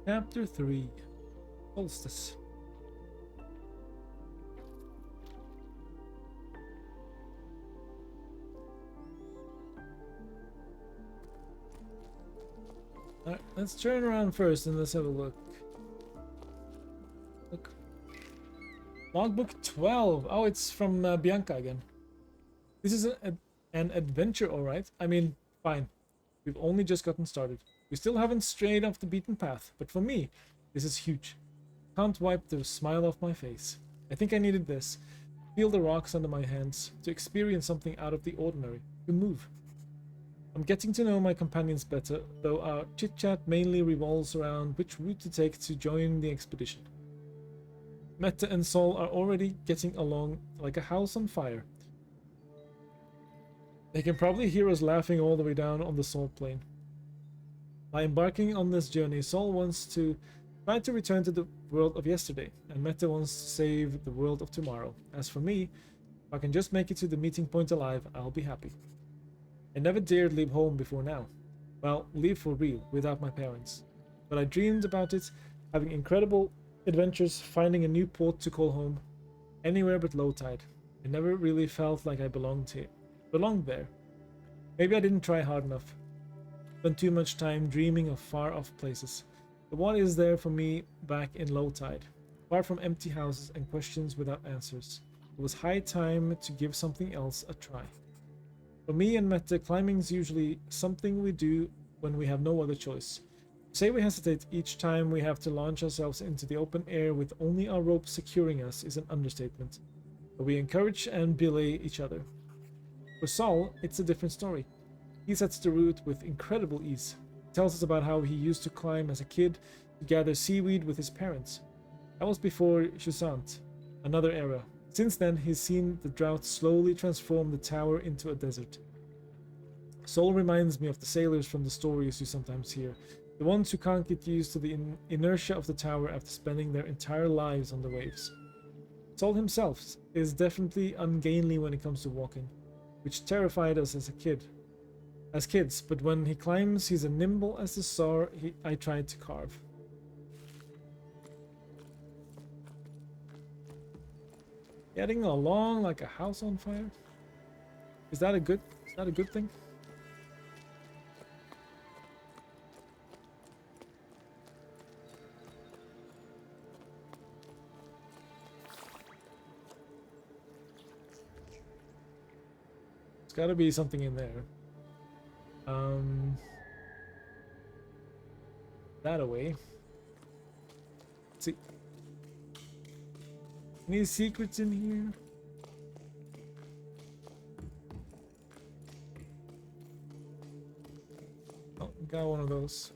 Chapter 3 Solstice. Alright, let's turn around first and let's have a look. Logbook 12. Oh, it's from Bianca again. This is an adventure, alright. I mean, fine. We've only just gotten started. We still haven't strayed off the beaten path, but for me, this is huge. Can't wipe the smile off my face. I think I needed this. Feel the rocks under my hands, to experience something out of the ordinary, to move. I'm getting to know my companions better, though our chit-chat mainly revolves around which route to take to join the expedition. Meta and Sol are already getting along like a house on fire. They can probably hear us laughing all the way down on the salt plain. By embarking on this journey, Sol wants to try to return to the world of yesterday, and Meta wants to save the world of tomorrow. As for me, if I can just make it to the meeting point alive, I'll be happy. I never dared leave home before now. Well, leave for real, without my parents. But I dreamed about it, having incredible adventures, finding a new port to call home. Anywhere but low tide. I never really felt like I belonged there. Maybe I didn't try hard enough. Spent too much time dreaming of far-off places. But what is there for me back in low tide? Apart from empty houses and questions without answers. It was high time to give something else a try. For me and Meta, climbing's usually something we do when we have no other choice. Say we hesitate each time we have to launch ourselves into the open air with only our rope securing us is an understatement. But we encourage and belay each other. For Sol, it's a different story. He sets the route with incredible ease. He tells us about how he used to climb as a kid to gather seaweed with his parents. That was before JUSANT, another era. Since then, he's seen the drought slowly transform the tower into a desert. Sol reminds me of the sailors from the stories you sometimes hear, the ones who can't get used to the inertia of the tower after spending their entire lives on the waves. Sol himself is definitely ungainly when it comes to walking, which terrified us as kids, but when he climbs, he's as nimble as the star I tried to carve. Getting along like a house on fire? Is that a good thing? There's gotta be something in there. That away. Let's see. Any secrets in here? Oh, got one of those.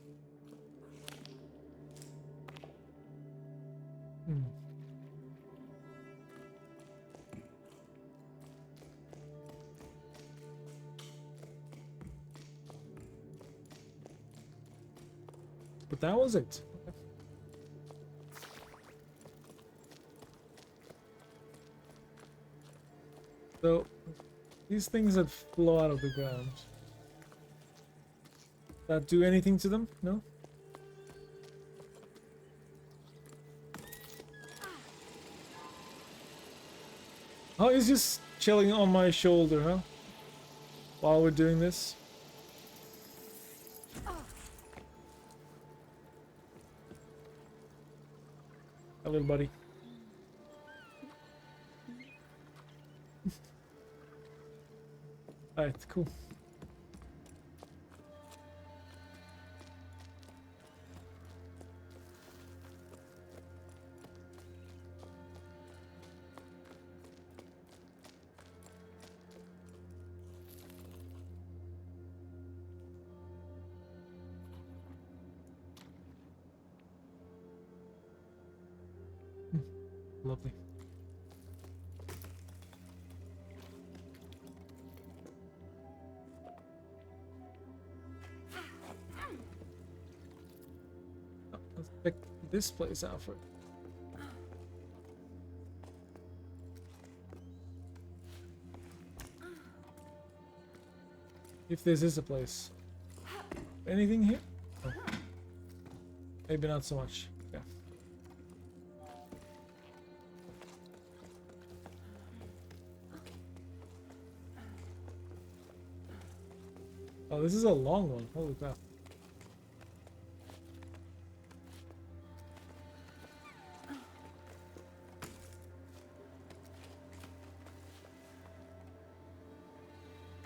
But that was it. So, these things that flow out of the ground, that do anything to them? No? Oh, he's just chilling on my shoulder, huh? While we're doing this. Hi, little buddy. Alright, cool. Lovely. Let's check this place out first. If this is a place. Anything here? Oh. Maybe not so much. Yeah. Oh, this is a long one. Holy crap.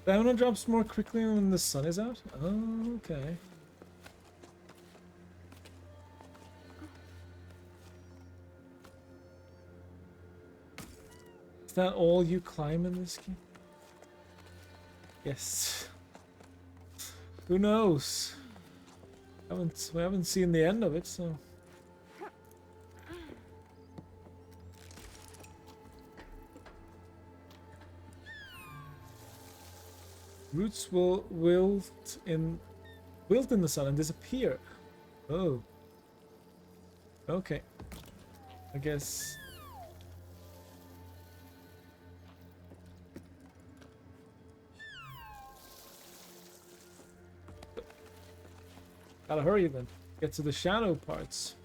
Stamina drops more quickly when the sun is out? Oh, okay. Is that all you climb in this game? Yes. Who knows? We haven't seen the end of it, so... Roots will wilt in the sun and disappear. Oh. Okay. I guess. Gotta hurry then. Get to the shadow parts.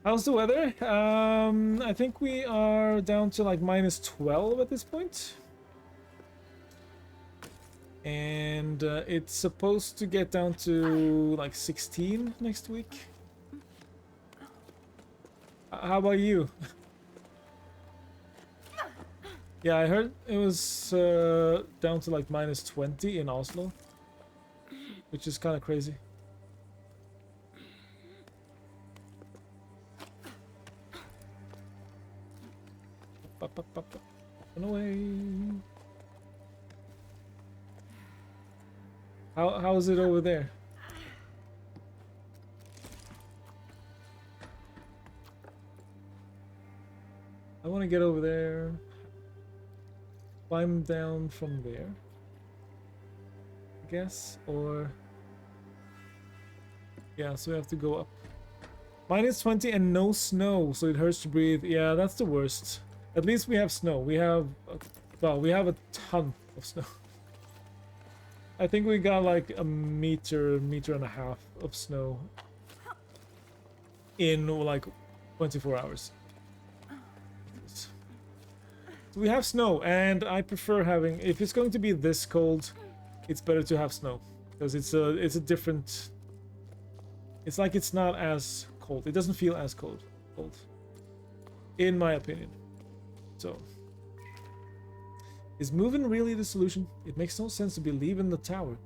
How's the weather? I think we are down to like -12 at this point. And it's supposed to get down to like 16 next week. How about you? Yeah, I heard it was down to like -20 in Oslo, which is kind of crazy. Run away. How is it over there? I want to get over there. Climb down from there, I guess, or yeah, so we have to go up. -20 and no snow, so it hurts to breathe. Yeah, that's the worst. At least we have snow. We have, well, we have a ton of snow. I think we got like a meter and a half of snow in like 24 hours. So we have snow, and I prefer having, if it's going to be this cold, it's better to have snow, because it's a different, it's like it's not as cold. It doesn't feel as cold, in my opinion. So, is moving really the solution? It makes no sense to be leaving the tower.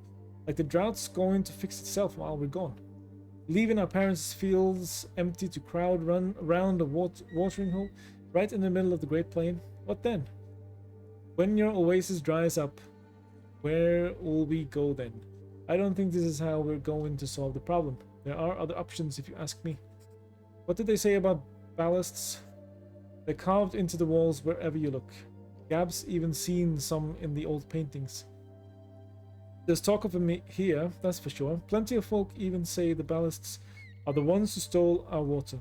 Like the drought's going to fix itself while we're gone. Leaving our parents' fields empty to crowd run around a watering hole right in the middle of the Great Plain. What then? When your oasis dries up, where will we go then? I don't think this is how we're going to solve the problem. There are other options if you ask me. What did they say about ballasts? They're carved into the walls wherever you look. Gab's even seen some in the old paintings. There's talk of them here, that's for sure. Plenty of folk even say the ballasts are the ones who stole our water.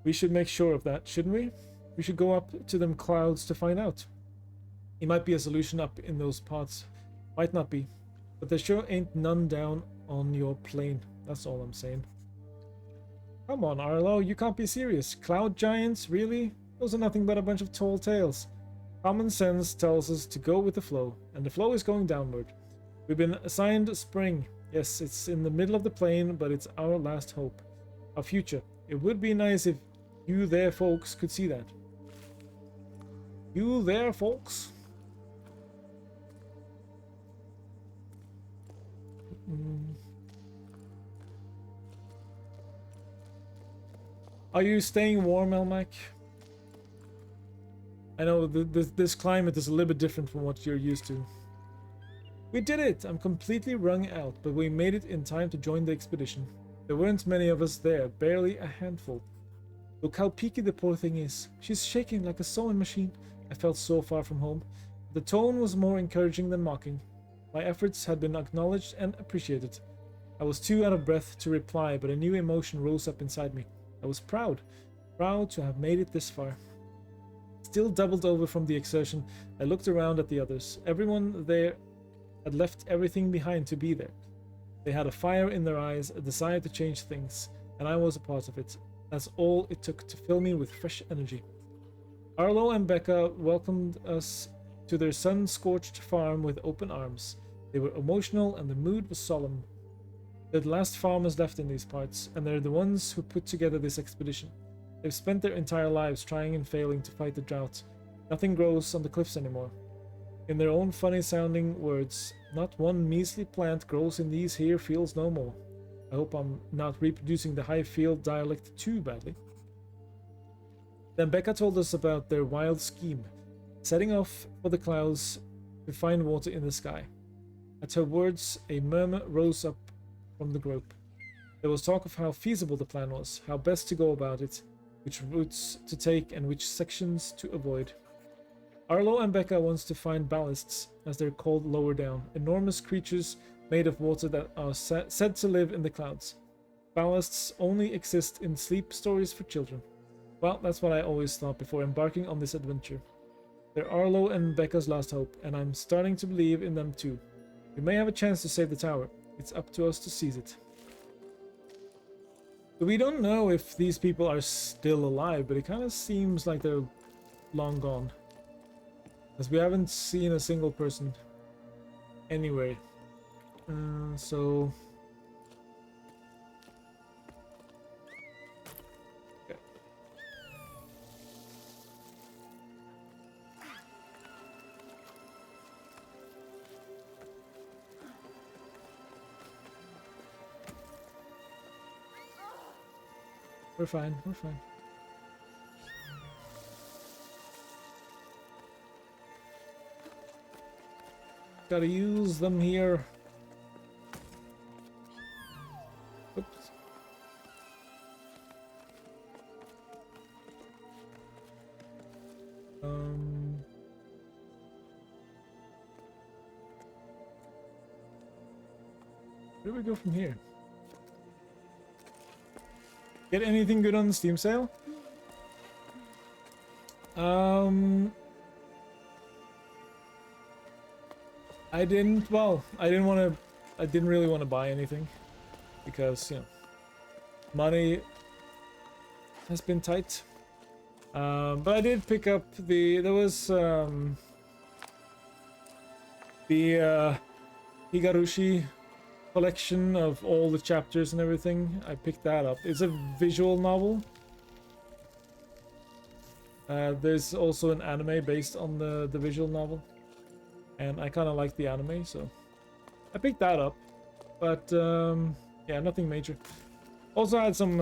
We should make sure of that, shouldn't we? We should go up to them clouds to find out. It might be a solution up in those parts. Might not be. But there sure ain't none down on your plane. That's all I'm saying. Come on, Arlo, you can't be serious. Cloud giants, really? Those are nothing but a bunch of tall tales. Common sense tells us to go with the flow, and the flow is going downward. We've been assigned spring. Yes, it's in the middle of the plain, but it's our last hope. Our future. It would be nice if you there folks could see that. You there folks? Are you staying warm, Elmac? I know this climate is a little bit different from what you're used to. We did it! I'm completely wrung out, but we made it in time to join the expedition. There weren't many of us there, barely a handful. Look how peaky the poor thing is. She's shaking like a sewing machine. I felt so far from home. The tone was more encouraging than mocking. My efforts had been acknowledged and appreciated. I was too out of breath to reply, but a new emotion rose up inside me. I was proud. Proud to have made it this far. Still doubled over from the exertion, I looked around at the others. Everyone there had left everything behind to be there. They had a fire in their eyes, a desire to change things, and I was a part of it. That's all it took to fill me with fresh energy. Arlo and Becca welcomed us to their sun-scorched farm with open arms. They were emotional and the mood was solemn. They're the last farmers left in these parts, and they're the ones who put together this expedition. They've spent their entire lives trying and failing to fight the drought. Nothing grows on the cliffs anymore. In their own funny-sounding words, not one measly plant grows in these here fields no more. I hope I'm not reproducing the Highfield dialect too badly. Then Becca told us about their wild scheme, setting off for the clouds to find water in the sky. At her words, a murmur rose up from the group. There was talk of how feasible the plan was, how best to go about it, which routes to take and which sections to avoid. Arlo and Becca wants to find ballasts, as they're called lower down, enormous creatures made of water that are said to live in the clouds. Ballasts only exist in sleep stories for children. Well, that's what I always thought before embarking on this adventure. They're Arlo and Becca's last hope, and I'm starting to believe in them too. We may have a chance to save the tower. It's up to us to seize it. We don't know if these people are still alive, but it kind of seems like they're long gone. As we haven't seen a single person anywhere. So... okay. We're fine, we're fine. Gotta use them here. Oops. Where do we go from here? Get anything good on the Steam sale? I didn't really want to buy anything because, you know, money has been tight. But I did pick up there was the Higarushi collection of all the chapters and everything. I picked that up. It's a visual novel. There's also an anime based on the visual novel. And I kind of like the anime, so I picked that up. But, yeah, nothing major. Also had some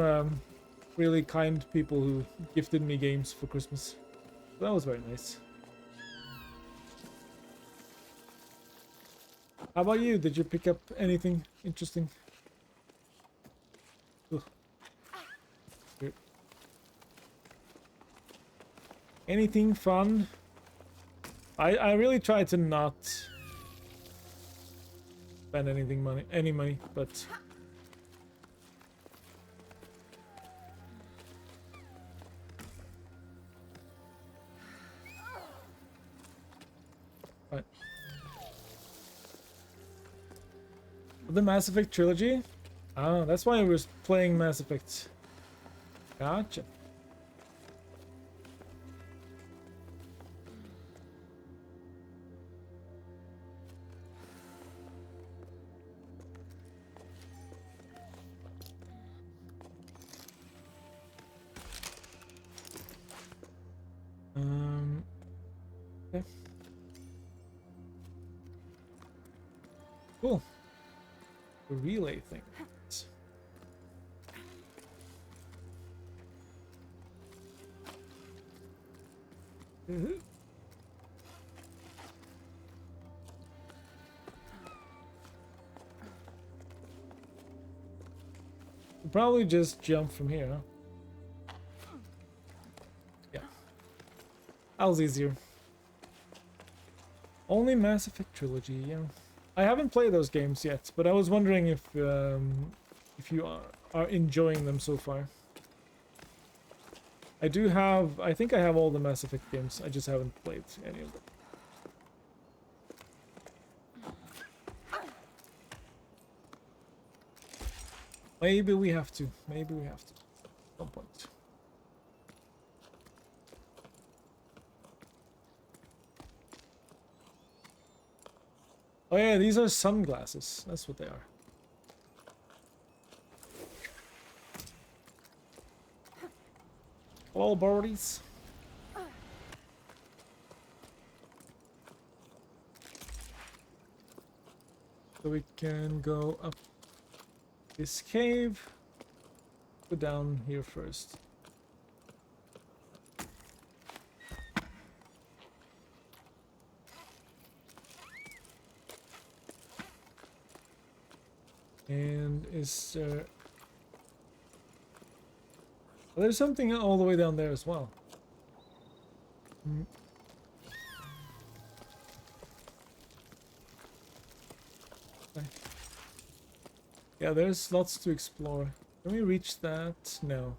really kind people who gifted me games for Christmas. So that was very nice. How about you? Did you pick up anything interesting? Ugh. Here. Anything fun? I really try to not spend any money, but right. The Mass Effect trilogy? Oh, that's why I was playing Mass Effect. Gotcha. Okay. Cool. The relay thing. We'll probably just jump from here, huh? Yeah. That was easier. Only Mass Effect trilogy, yeah. I haven't played those games yet, but I was wondering if you are enjoying them so far. I think I have all the Mass Effect games, I just haven't played any of them. Maybe we have to. Maybe we have to. At some point. Oh yeah, these are sunglasses. That's what they are. Hello, birdies. So we can go up this cave. Go down here first. And is there... Oh, there's something all the way down there as well. Okay. Yeah, there's lots to explore. Can we reach that? No.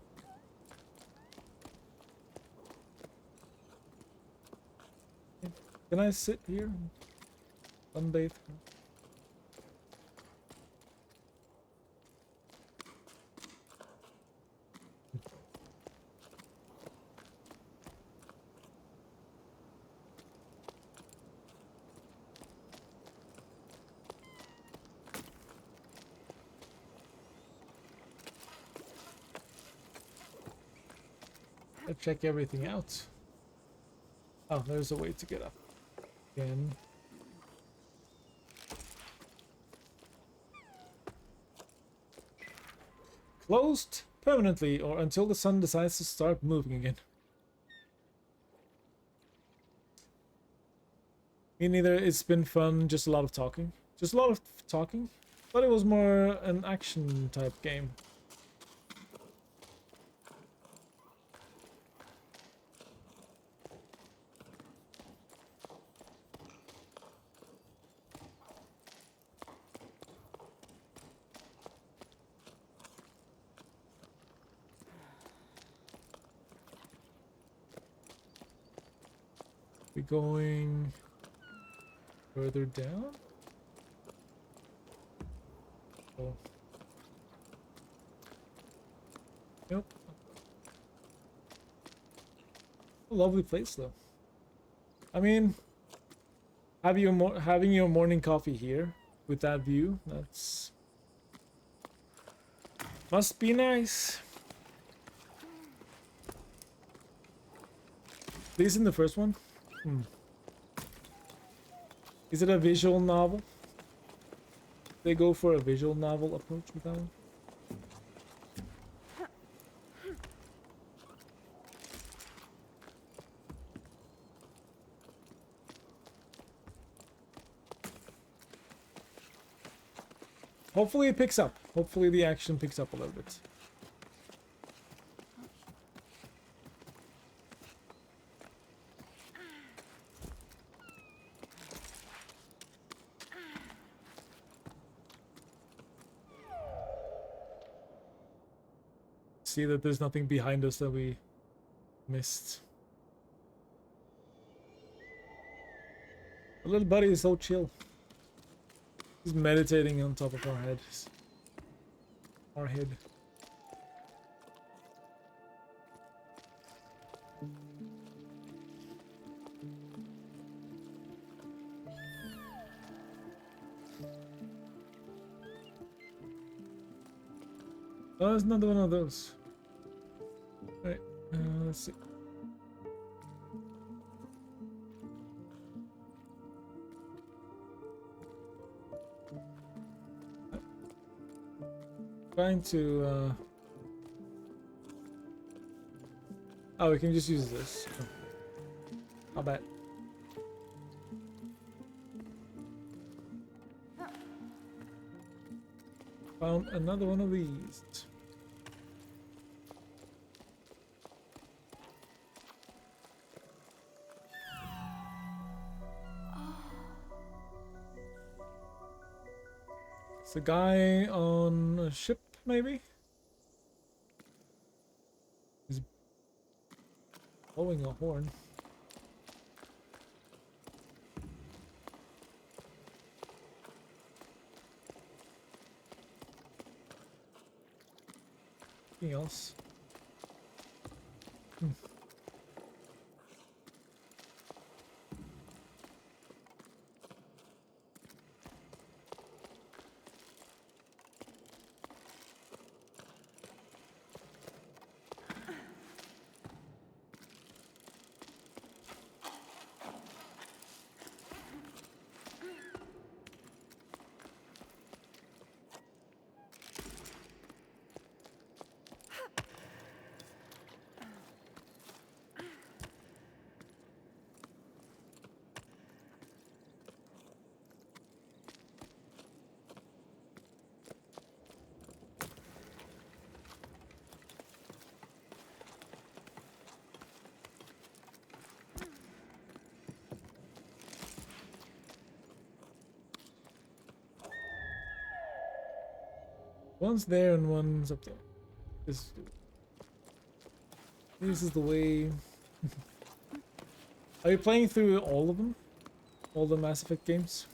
Can I sit here? Sunbathe? Let's check everything out. Oh, there's a way to get up again. Closed permanently or until the sun decides to start moving again. Me neither. It's been fun, just a lot of talking. Just a lot of talking. But it was more an action type game. We're going further down? Oh. Nope. A lovely place though. I mean, having your morning coffee here with that view, that's must be nice. This in the first one? Is it a visual novel? They go for a visual novel approach with that one? Hopefully it picks up. Hopefully the action picks up a little bit. See that there's nothing behind us that we missed. The little buddy is so chill. He's meditating on top of our heads. Our head. Oh, there's another one of those. Right, let's see. Trying to oh, we can just use this. I'll bet. Found another one of these. It's a guy on a ship, maybe? He's blowing a horn. anything else? Hmm. One's there and one's up there. This is the way. Are you playing through all of them? All the Mass Effect games?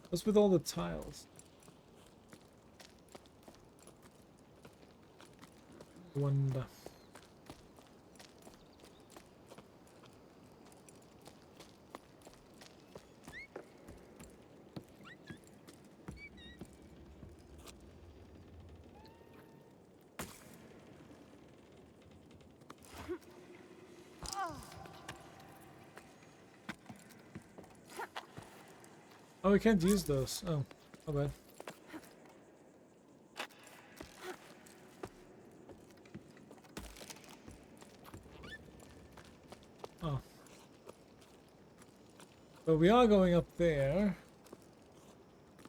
What's with all the tiles? Wonder. Oh, we can't use those. Oh, my bad. Oh. But we are going up there.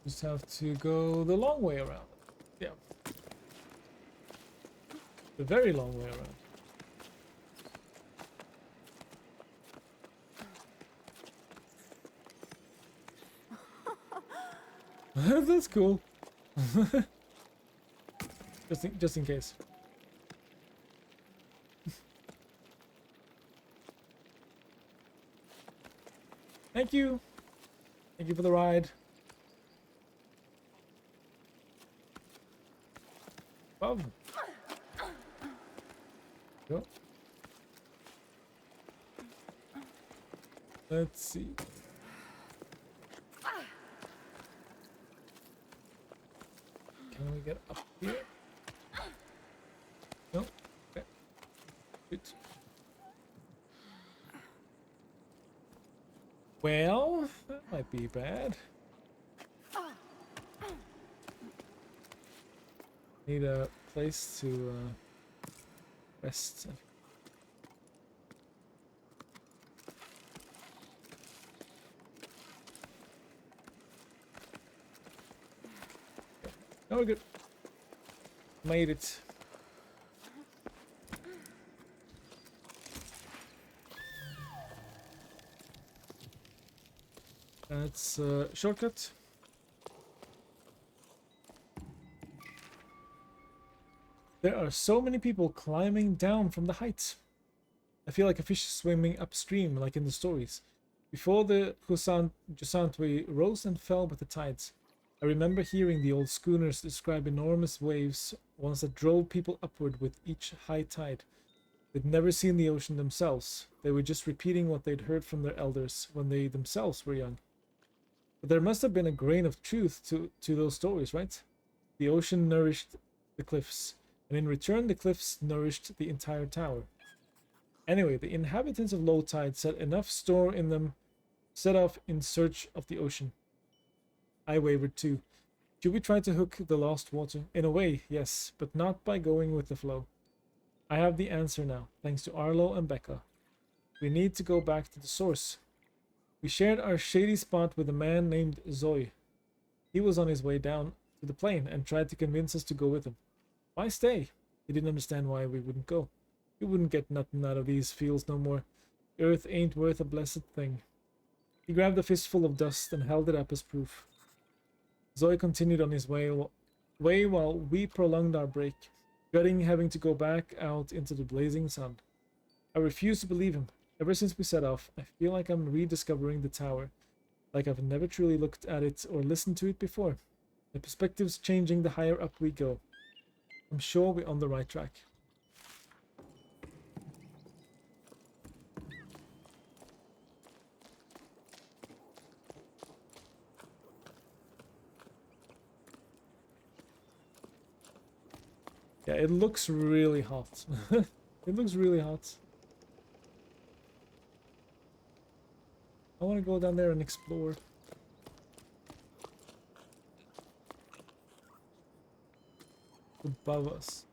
Just have to go the long way around. Yeah. The very long way around. That's cool. just in case. Thank you. Thank you for the ride. Above. Go. Let's see. Can we get up here? No? Okay. Good. Well, that might be bad. Need a place to rest. No, we're good. Made it. That's a shortcut. There are so many people climbing down from the heights. I feel like a fish swimming upstream, like in the stories. Before the JUSANT, we rose and fell with the tides. I remember hearing the old schooners describe enormous waves, ones that drove people upward with each high tide. They'd never seen the ocean themselves. They were just repeating what they'd heard from their elders when they themselves were young. But there must have been a grain of truth to those stories, right? The ocean nourished the cliffs, and in return the cliffs nourished the entire tower. Anyway, the inhabitants of low tide set enough store in them, set off in search of the ocean. I wavered too. Should we try to hook the lost water? In a way, yes, but not by going with the flow. I have the answer now, thanks to Arlo and Becca. We need to go back to the source. We shared our shady spot with a man named Zoe. He was on his way down to the plane and tried to convince us to go with him. Why stay? He didn't understand why we wouldn't go. We wouldn't get nothing out of these fields no more. The earth ain't worth a blessed thing. He grabbed a fistful of dust and held it up as proof. Zoe continued on his way while we prolonged our break. dreading having to go back out into the blazing sun. I refuse to believe him. Ever since we set off, I feel like I'm rediscovering the tower, like I've never truly looked at it or listened to it before. The perspective's changing the higher up we go. I'm sure we're on the right track. Yeah, it looks really hot. It looks really hot. I want to go down there and explore. Above us.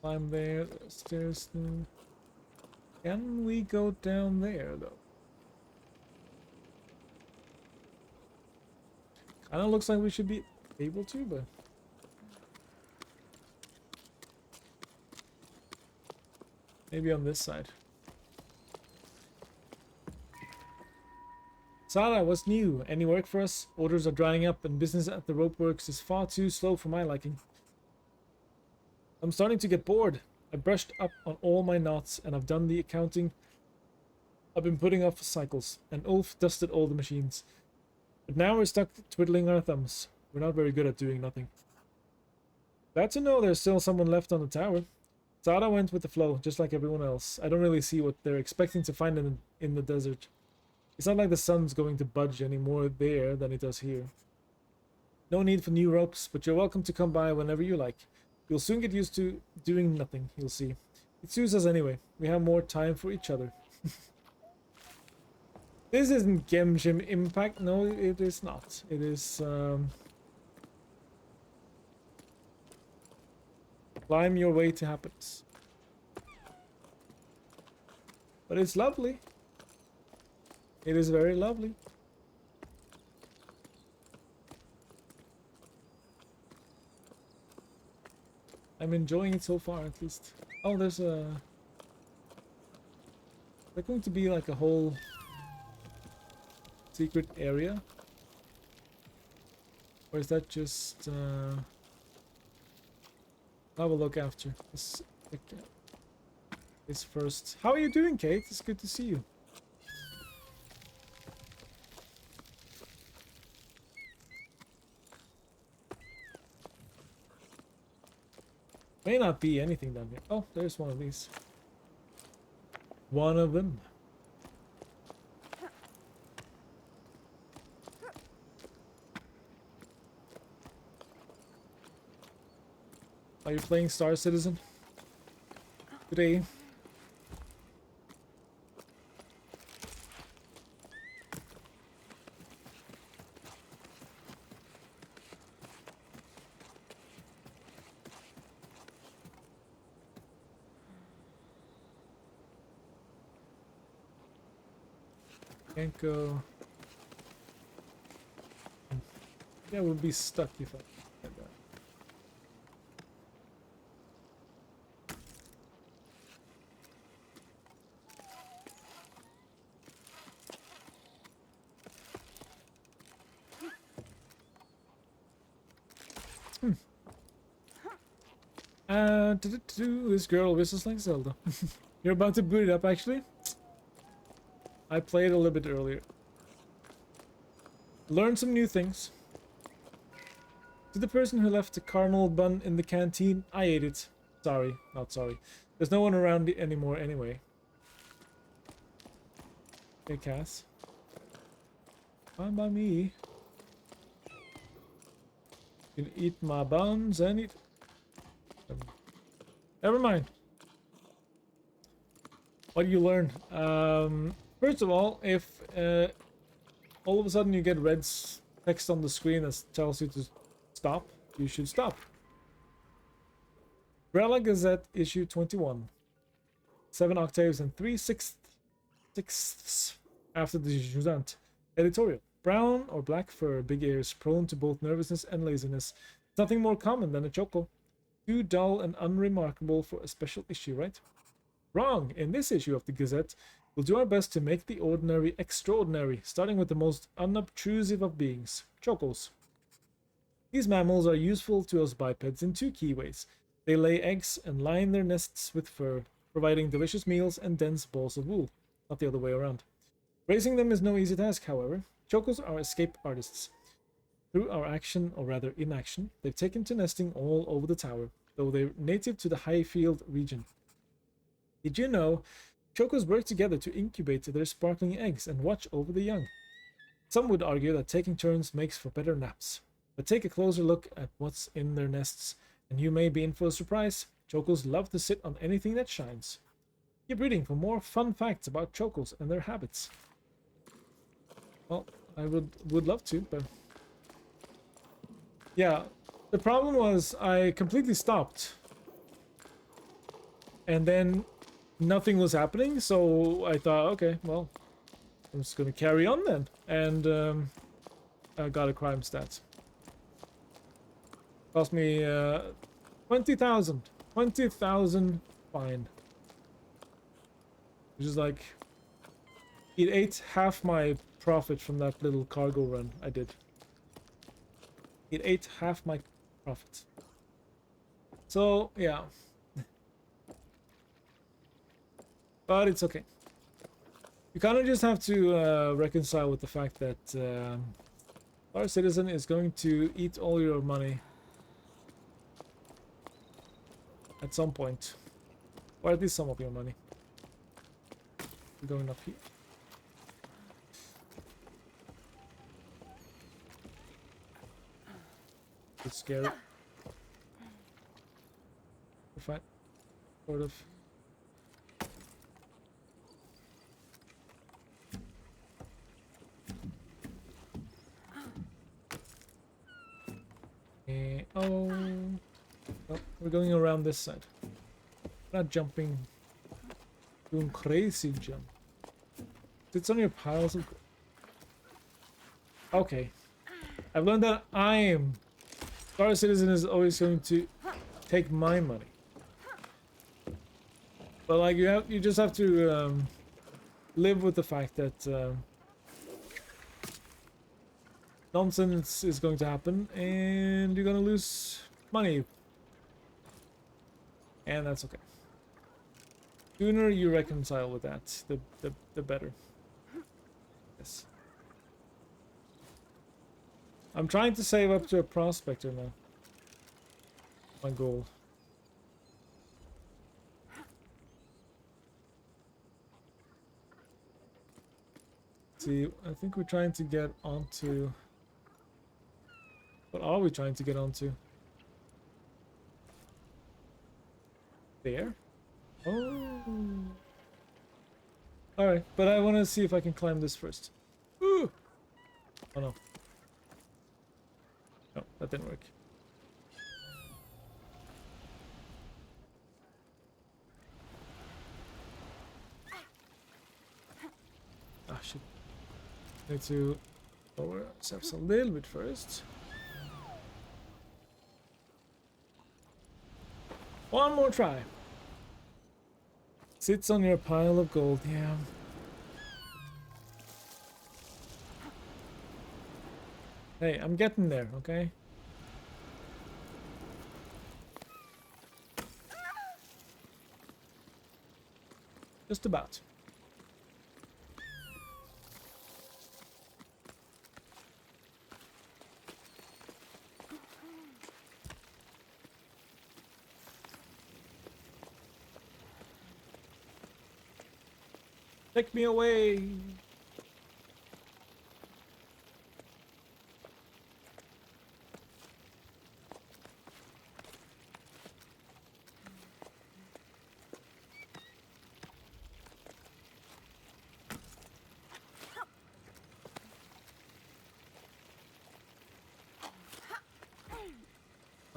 Climb there. Stairs. Can we go down there though? Kinda looks like we should be able to, but maybe on this side. Sarah, what's new? Any work for us? Orders are drying up and business at the rope works is far too slow for my liking. I'm starting to get bored. I brushed up on all my knots and I've done the accounting I've been putting off for cycles, and Ulf dusted all the machines. But now we're stuck twiddling our thumbs. We're not very good at doing nothing. Glad to know there's still someone left on the tower. Zara went with the flow, just like everyone else. I don't really see what they're expecting to find in the desert. It's not like the sun's going to budge any more there than it does here. No need for new ropes, but you're welcome to come by whenever you like. You'll soon get used to doing nothing, you'll see. It suits us anyway. We have more time for each other. This isn't Genshin Impact. No, it is not. It is, climb your way to happiness. But it's lovely. It is very lovely. I'm enjoying it so far, at least. Oh, there's a... There's going to be like a whole secret area? Or is that just... I'll have a look after. This first. How are you doing, Kate? It's good to see you. May not be anything down here. Oh, there's one of these. One of them. Are you playing Star Citizen today? Can't go. Yeah, we'll be stuck if I get that. This girl whistles like Zelda. You're about to boot it up, actually? I played a little bit earlier. Learned some new things. To the person who left the caramel bun in the canteen, I ate it. Sorry, not sorry. There's no one around anymore anyway. Hey, Cass. Fine by me. You can eat my buns and eat... Never mind. What do you learn? First of all, if all of a sudden you get red text on the screen that tells you to stop, you should stop. Umbrella Gazette issue 21. 7 octaves and 3/6 after the JUSANT. Editorial. Brown or black fur, big ears, prone to both nervousness and laziness. Nothing more common than a choco. Too dull and unremarkable for a special issue, right? Wrong! In this issue of the Gazette, we'll do our best to make the ordinary extraordinary, starting with the most unobtrusive of beings, chocos. These mammals are useful to us bipeds in two key ways. They lay eggs and line their nests with fur, providing delicious meals and dense balls of wool, not the other way around. Raising them is no easy task, however. Chocos are escape artists. Through our action, or rather inaction, they've taken to nesting all over the tower, though they're native to the Highfield region. Did you know chocos work together to incubate their sparkling eggs and watch over the young? Some would argue that taking turns makes for better naps. But take a closer look at what's in their nests, and you may be in for a surprise. Chocos love to sit on anything that shines. Keep reading for more fun facts about chocos and their habits. Well, I would love to, but... yeah, the problem was I completely stopped. And then nothing was happening, so I thought, okay, well, I'm just gonna carry on then. And I got a crime stat. Cost me 20,000. 20,000 fine. Which is like... it ate half my profit from that little cargo run I did. It ate half my profit. So, yeah. But it's okay. You kind of just have to reconcile with the fact that our citizen is going to eat all your money at some point. Or at least some of your money. We're going up here. It's scary. We're fine. Sort of. Oh. Oh, we're going around this side. Not jumping. Doing crazy jump. It's on your piles of... okay. I've learned that Star Citizen is always going to take my money. But like you just have to live with the fact that nonsense is going to happen and you're gonna lose money. And that's okay. Sooner you reconcile with that, the better. Yes. I'm trying to save up to a prospector now. My goal. See, I think we're trying to get onto... what are we trying to get onto? There? Oh. Alright, but I want to see if I can climb this first. Ooh! Oh no. No, that didn't work. Ah, shit. Need to lower ourselves a little bit first. One more try. Sits on your pile of gold, yeah. Hey, I'm getting there, okay? Just about. Take me away!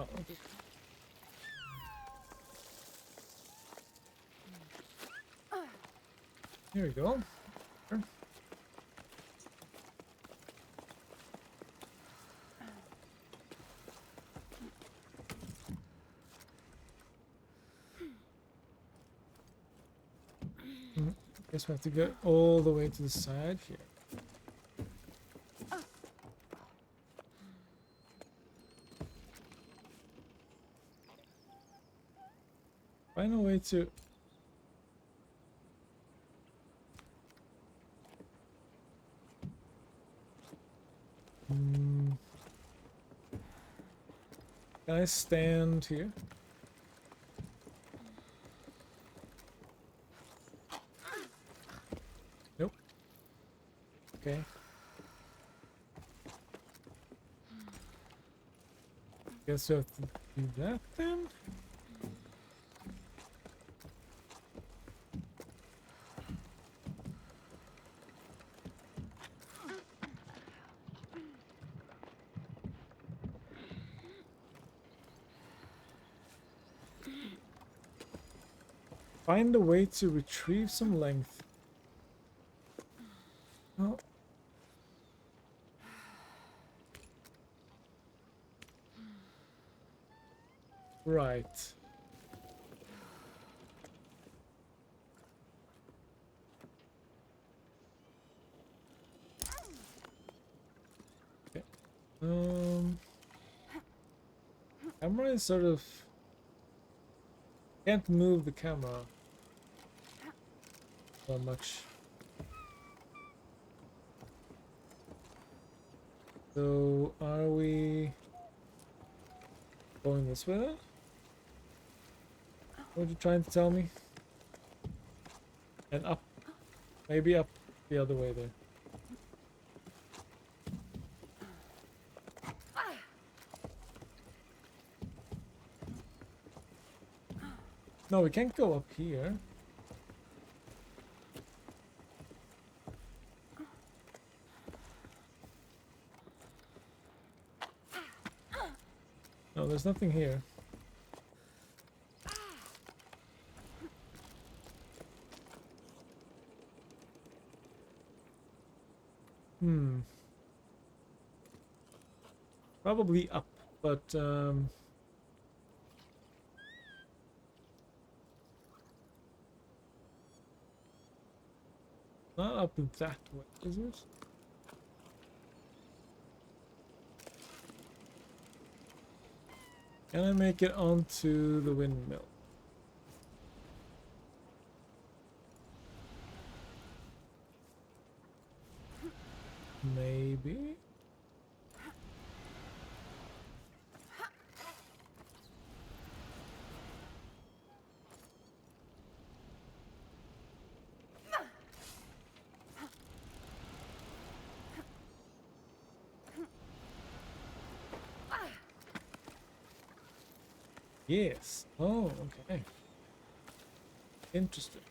Oh, okay. Here we go. Sure. Guess we have to go all the way to the side here. Find a way to... Can I stand here? Nope. Okay. Guess we have to do that then? Find a way to retrieve some length. Oh. Right. Okay. Camera is sort of... Can't move the camera that much. So, are we going this way then? What are you trying to tell me? And up. Maybe up the other way there. No, we can't go up here. No, there's nothing here. Probably up, but not up that way, is it? Can I make it onto the windmill? Maybe. Yes. Oh, okay. Interesting.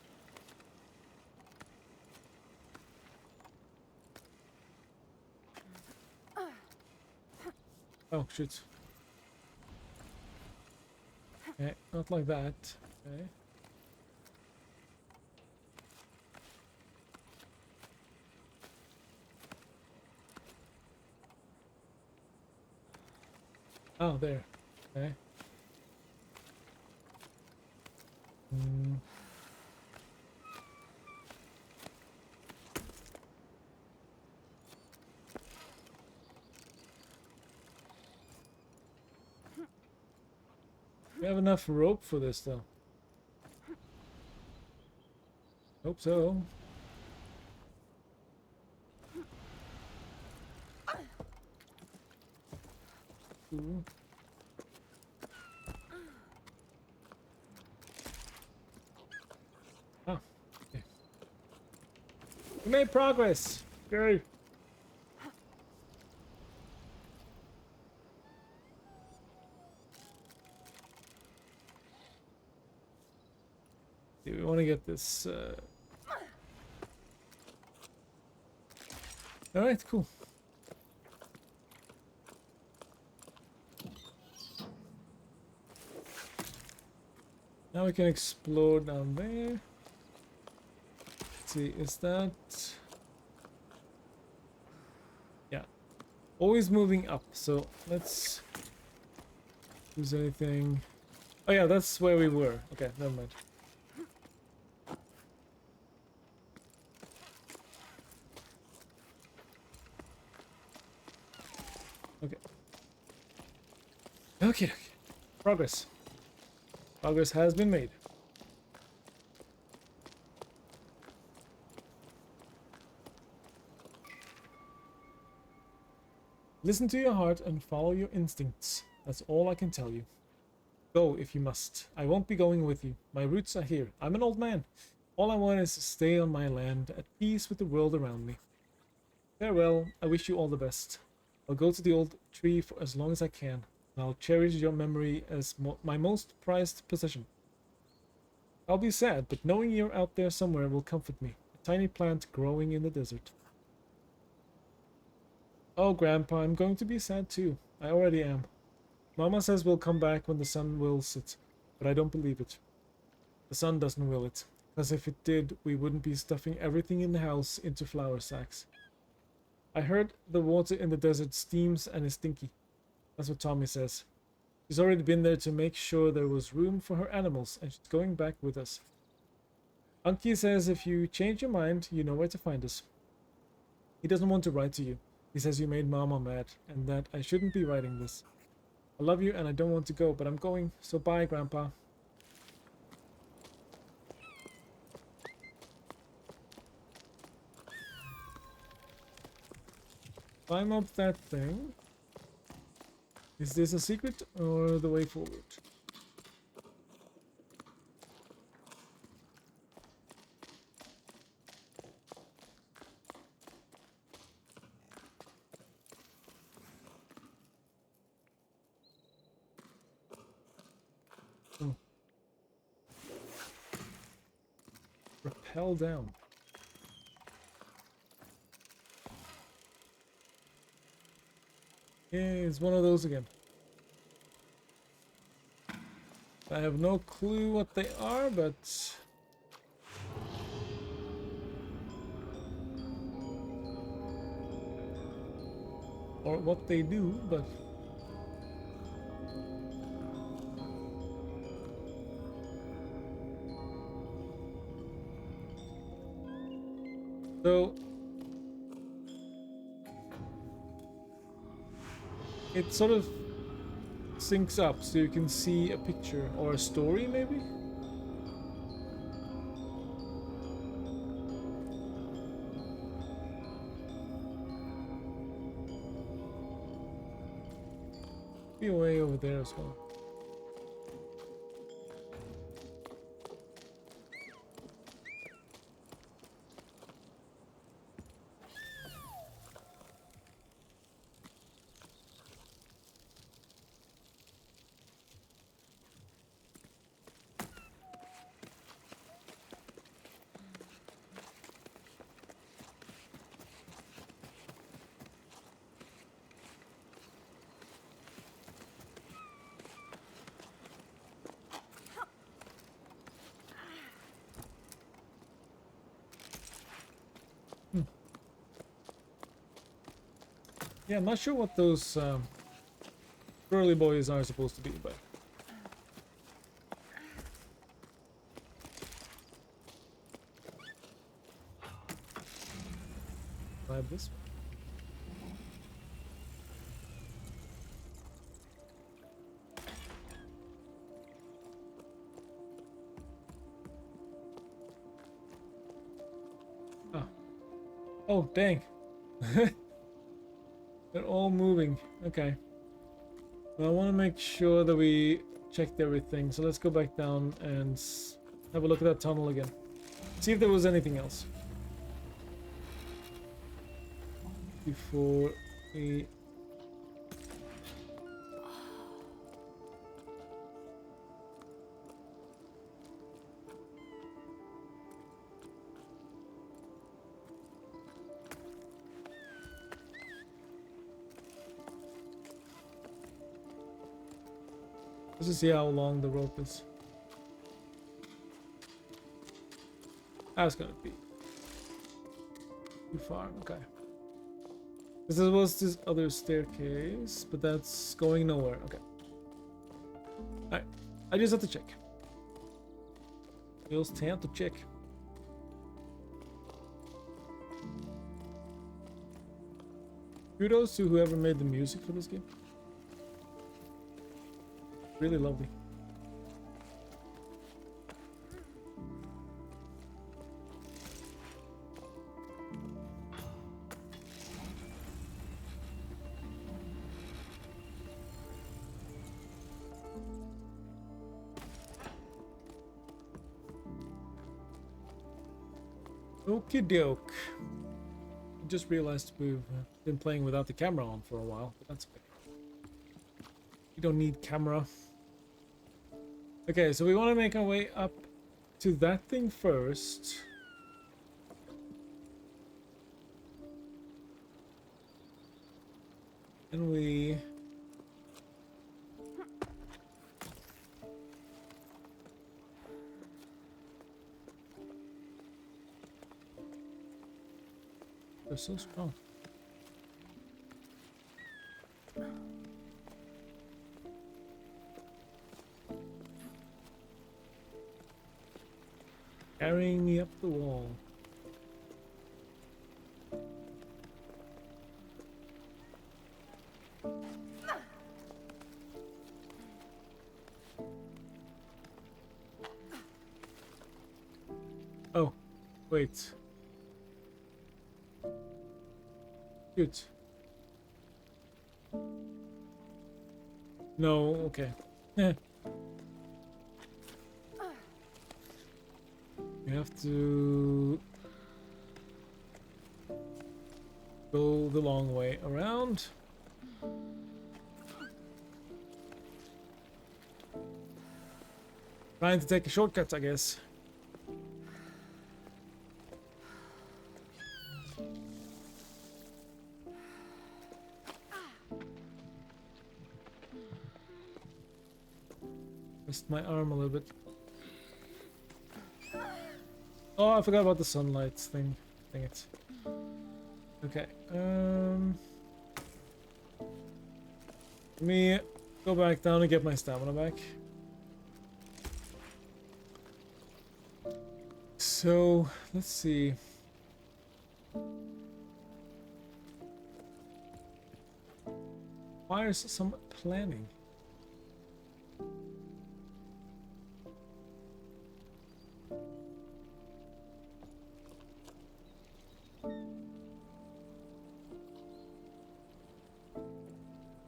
Oh, shoot. Okay, not like that. Okay. Oh, there. Okay. We have enough rope for this, though. Hope so. Ooh. Oh, okay. We made progress. Yay. We want to get this. All right, cool. Now we can explore down there. Let's see, is that... Yeah. Always moving up, so let's... use anything... Oh yeah, that's where we were. Okay, never mind. Okay. Okay, okay. Progress. Progress has been made. Listen to your heart and follow your instincts. That's all I can tell you. Go if you must. I won't be going with you. My roots are here. I'm an old man. All I want is to stay on my land, at peace with the world around me. Farewell. I wish you all the best. I'll go to the old tree for as long as I can, and I'll cherish your memory as my most prized possession. I'll be sad, but knowing you're out there somewhere will comfort me. A tiny plant growing in the desert. Oh, Grandpa, I'm going to be sad too. I already am. Mama says we'll come back when the sun wills it, but I don't believe it. The sun doesn't will it, because if it did, we wouldn't be stuffing everything in the house into flour sacks. I heard the water in the desert steams and is stinky. That's what Tommy says. She's already been there to make sure there was room for her animals, and she's going back with us. Unky says if you change your mind, you know where to find us. He doesn't want to write to you. He says you made Mama mad, and that I shouldn't be writing this. I love you and I don't want to go, but I'm going, so bye, Grandpa. Climb up that thing. Is this a secret or the way forward? Rappel down. Yeah, it's one of those again. I have no clue what they are, but or what they do, but so it sort of syncs up so you can see a picture or a story maybe? Be way over there as well. Yeah, I'm not sure what those curly boys are supposed to be, but grab this one. Ah. Oh, dang. They're all moving. Okay. Well, I want to make sure that we checked everything. So let's go back down and have a look at that tunnel again. See if there was anything else. Before we... Let's just see how long the rope is. That's gonna be too far. Okay. This was this other staircase, but that's going nowhere. Okay. Alright. I just have to check. Just have to check. Kudos to whoever made the music for this game. Really lovely. Okie doke. Just realized we've been playing without the camera on for a while, but that's okay. We don't need camera. Okay, so we want to make our way up to that thing first. And we... They're so strong. Carrying me up the wall. Oh, wait. Good. No, okay. Yeah. We have to go the long way around. Trying to take a shortcut, I guess. Missed my arm a little bit. Oh, I forgot about the sunlight thing. Dang it. Okay. Let me go back down and get my stamina back. So, let's see. Requires some planning.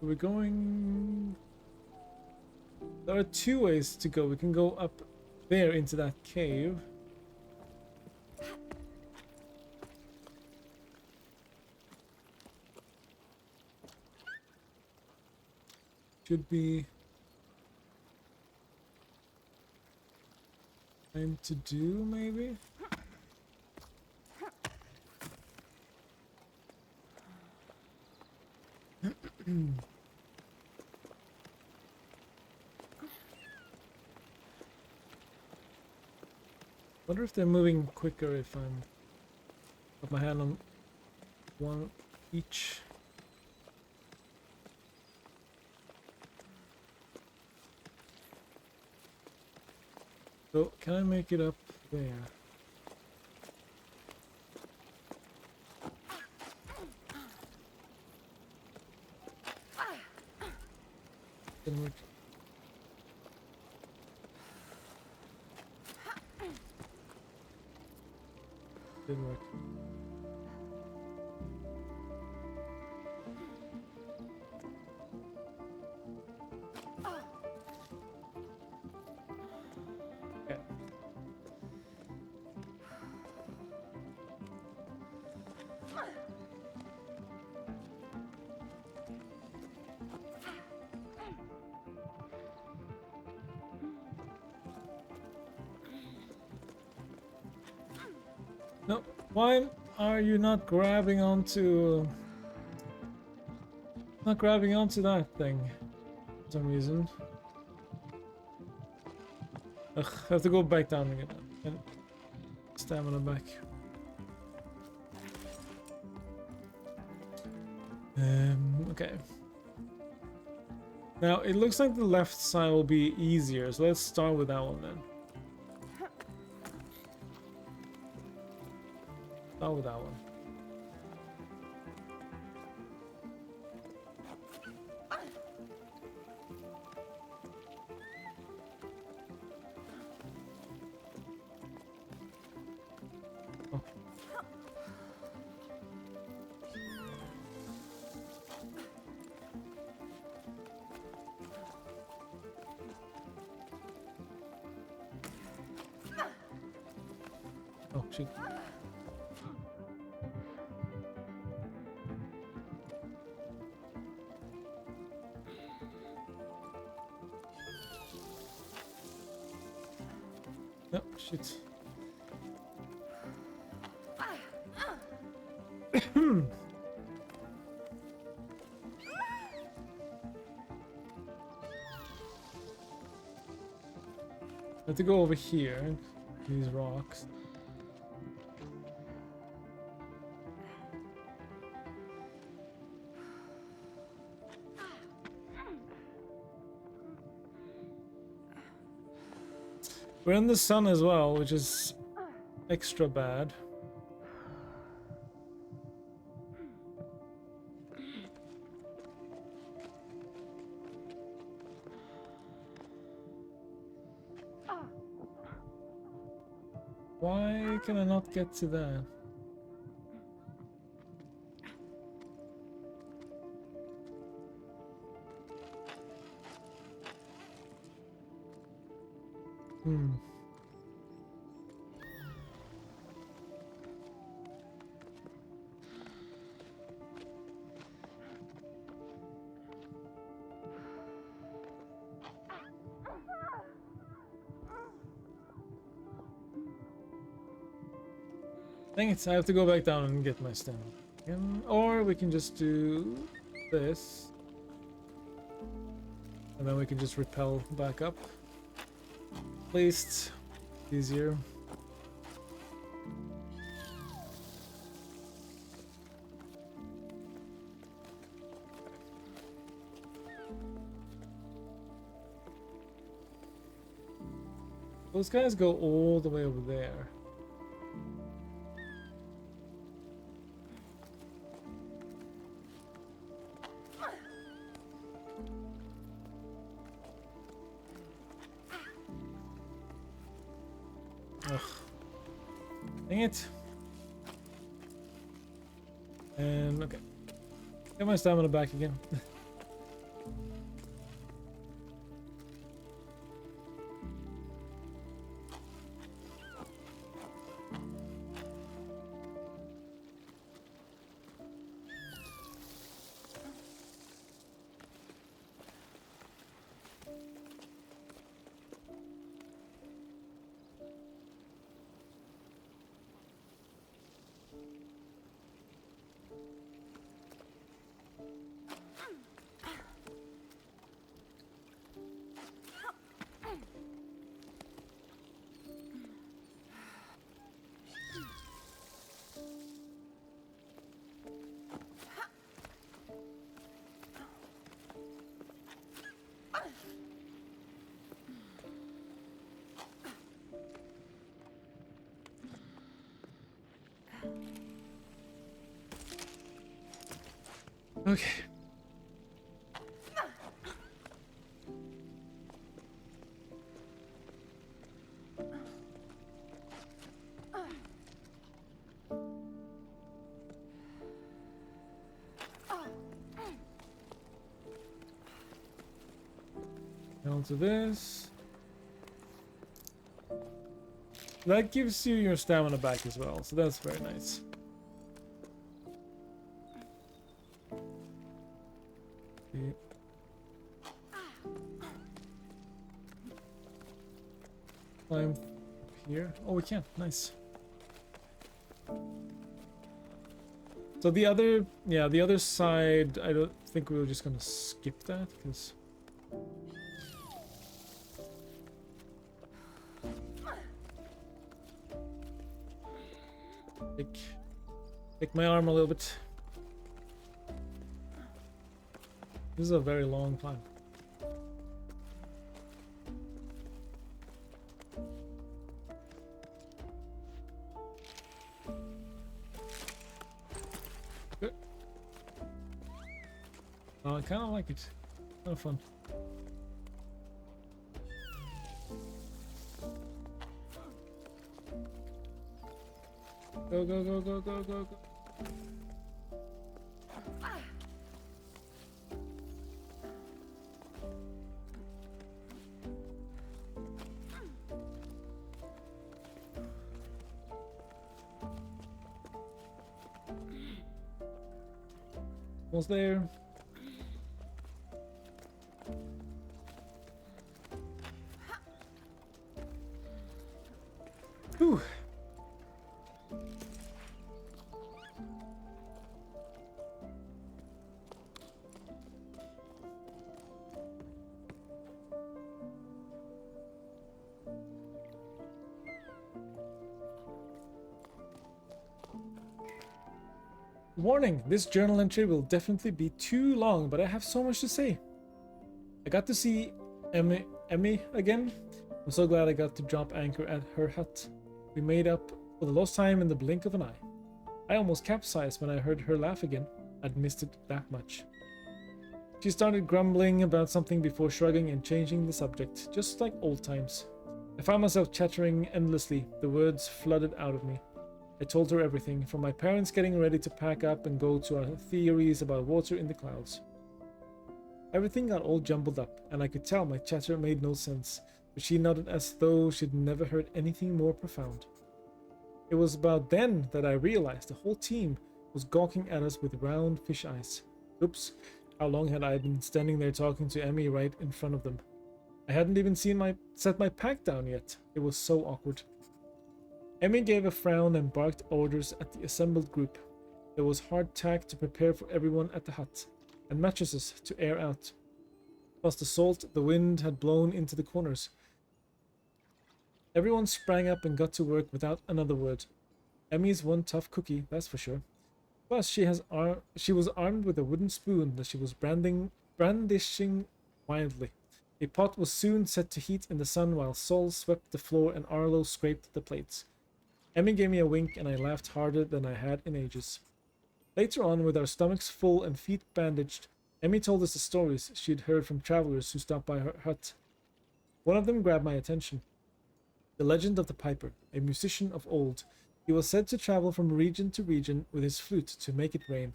We're going... There are two ways to go. We can go up there into that cave. Should be time to do, maybe? Wonder if they're moving quicker if I'm put my hand on one each. So can I make it up there? Didn't work. Didn't work. Okay. No, why are you not grabbing onto that thing for some reason? Ugh, I have to go back down again and stamina back. Okay. Now it looks like the left side will be easier, so let's start with that one then. Start with that one. Oh. Oh, shoot. No, shit. I have to go over here. These rocks. We're in the sun as well, which is extra bad. Why can I not get to that? Dang it, I have to go back down and get my stamina. Or we can just do this. And then we can just repel back up. At least easier. Those guys go all the way over there. Ugh. Dang it. And okay. Get my stamina back again. Okay. Down to this. That gives you your stamina back as well, so that's very nice. Climb here. Oh, we can. Nice. So the other, yeah, the other side, I don't think we were just gonna skip that, because... Take my arm a little bit. This is a very long climb. Good. I kind of like it. Kind of fun. Go, go, go, go, go, go, go. Almost there. Whew. Warning, this journal entry will definitely be too long, but I have so much to say. I got to see Emmy again. I'm so glad I got to drop anchor at her hut. We made up for the lost time in the blink of an eye. I almost capsized when I heard her laugh again. I'd missed it that much. She started grumbling about something before shrugging and changing the subject, just like old times. I found myself chattering endlessly. The words flooded out of me. I told her everything, from my parents getting ready to pack up and go to our theories about water in the clouds. Everything got all jumbled up, and I could tell my chatter made no sense, but she nodded as though she'd never heard anything more profound. It was about then that I realized the whole team was gawking at us with round fish eyes. Oops, how long had I been standing there talking to Emmy right in front of them? I hadn't even set my pack down yet. It was so awkward. Emmy gave a frown and barked orders at the assembled group. There was hard tack to prepare for everyone at the hut, and mattresses to air out. Plus the salt the wind had blown into the corners. Everyone sprang up and got to work without another word. Emmy's one tough cookie, that's for sure. Plus she was armed with a wooden spoon that she was brandishing wildly. A pot was soon set to heat in the sun while Sol swept the floor and Arlo scraped the plates. Emmy gave me a wink and I laughed harder than I had in ages. Later on, with our stomachs full and feet bandaged, Emmy told us the stories she'd heard from travelers who stopped by her hut. One of them grabbed my attention. The legend of the Piper, a musician of old. He was said to travel from region to region with his flute to make it rain.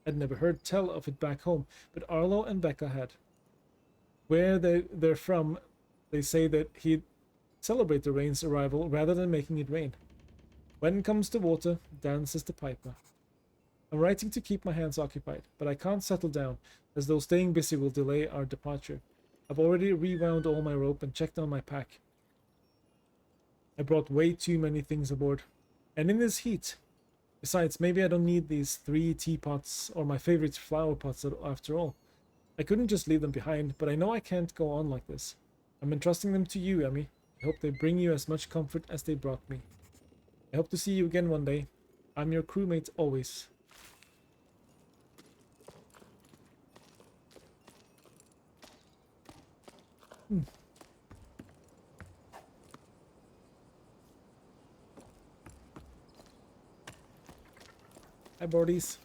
I'd never heard tell of it back home, but Arlo and Becca had. Where they're from, they say that he'd celebrate the rain's arrival rather than making it rain. When comes to water, dances the piper. I'm writing to keep my hands occupied, but I can't settle down, as though staying busy will delay our departure. I've already rewound all my rope and checked on my pack. I brought way too many things aboard. And in this heat. Besides, maybe I don't need these 3 teapots or my favorite flower pots after all. I couldn't just leave them behind, but I know I can't go on like this. I'm entrusting them to you, Emmy. I hope they bring you as much comfort as they brought me. I hope to see you again one day. I'm your crewmate always. Hi, boardies.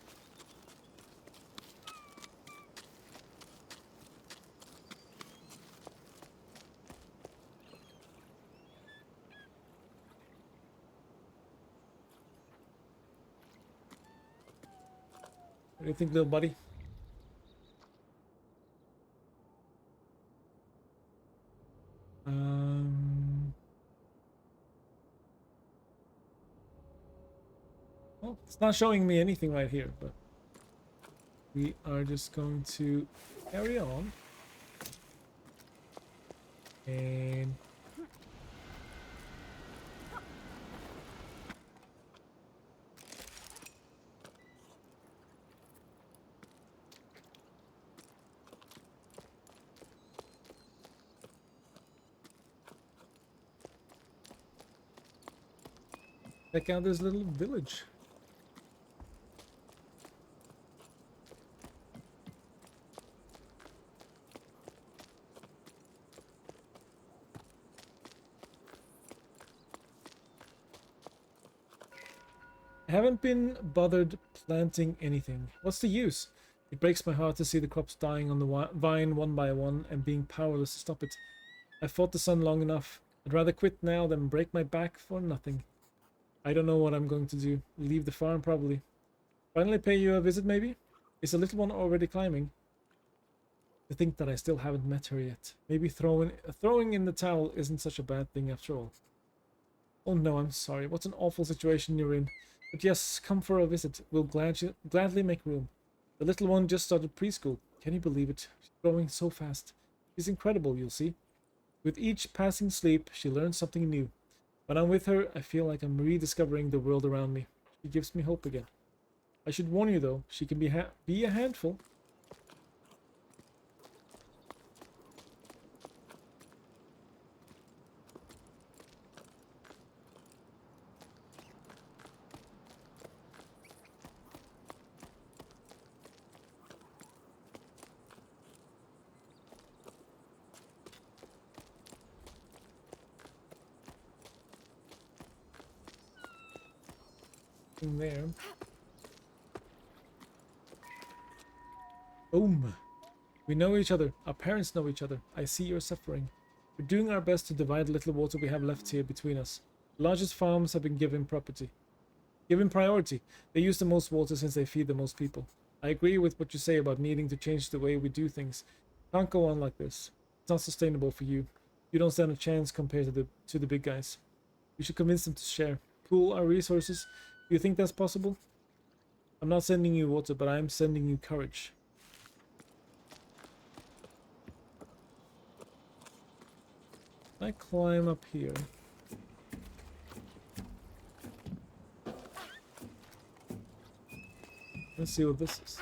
What do you think, little buddy? Well, it's not showing me anything right here, but we are just going to carry on. And check out this little village. I haven't been bothered planting anything. What's the use? It breaks my heart to see the crops dying on the vine one by one and being powerless to stop it. I've fought the sun long enough. I'd rather quit now than break my back for nothing. I don't know what I'm going to do. Leave the farm, probably. Finally pay you a visit, maybe? Is the little one already climbing? To think that I still haven't met her yet. Maybe throwing in the towel isn't such a bad thing after all. Oh no, I'm sorry. What an awful situation you're in. But yes, come for a visit. We'll gladly make room. The little one just started preschool. Can you believe it? She's growing so fast. She's incredible, you'll see. With each passing sleep, she learns something new. When I'm with her, I feel like I'm rediscovering the world around me. She gives me hope again. I should warn you though, she can be a handful. In there. Boom. We know each other. Our parents know each other. I see your suffering. We're doing our best to divide the little water we have left here between us. The largest farms have been given priority. They use the most water since they feed the most people. I agree with what you say about needing to change the way we do things. Can't go on like this. It's not sustainable for you. You don't stand a chance compared to the big guys. We should convince them to share. Pool our resources. Do you think that's possible? I'm not sending you water, but I'm sending you courage. I climb up here. Let's see what this is.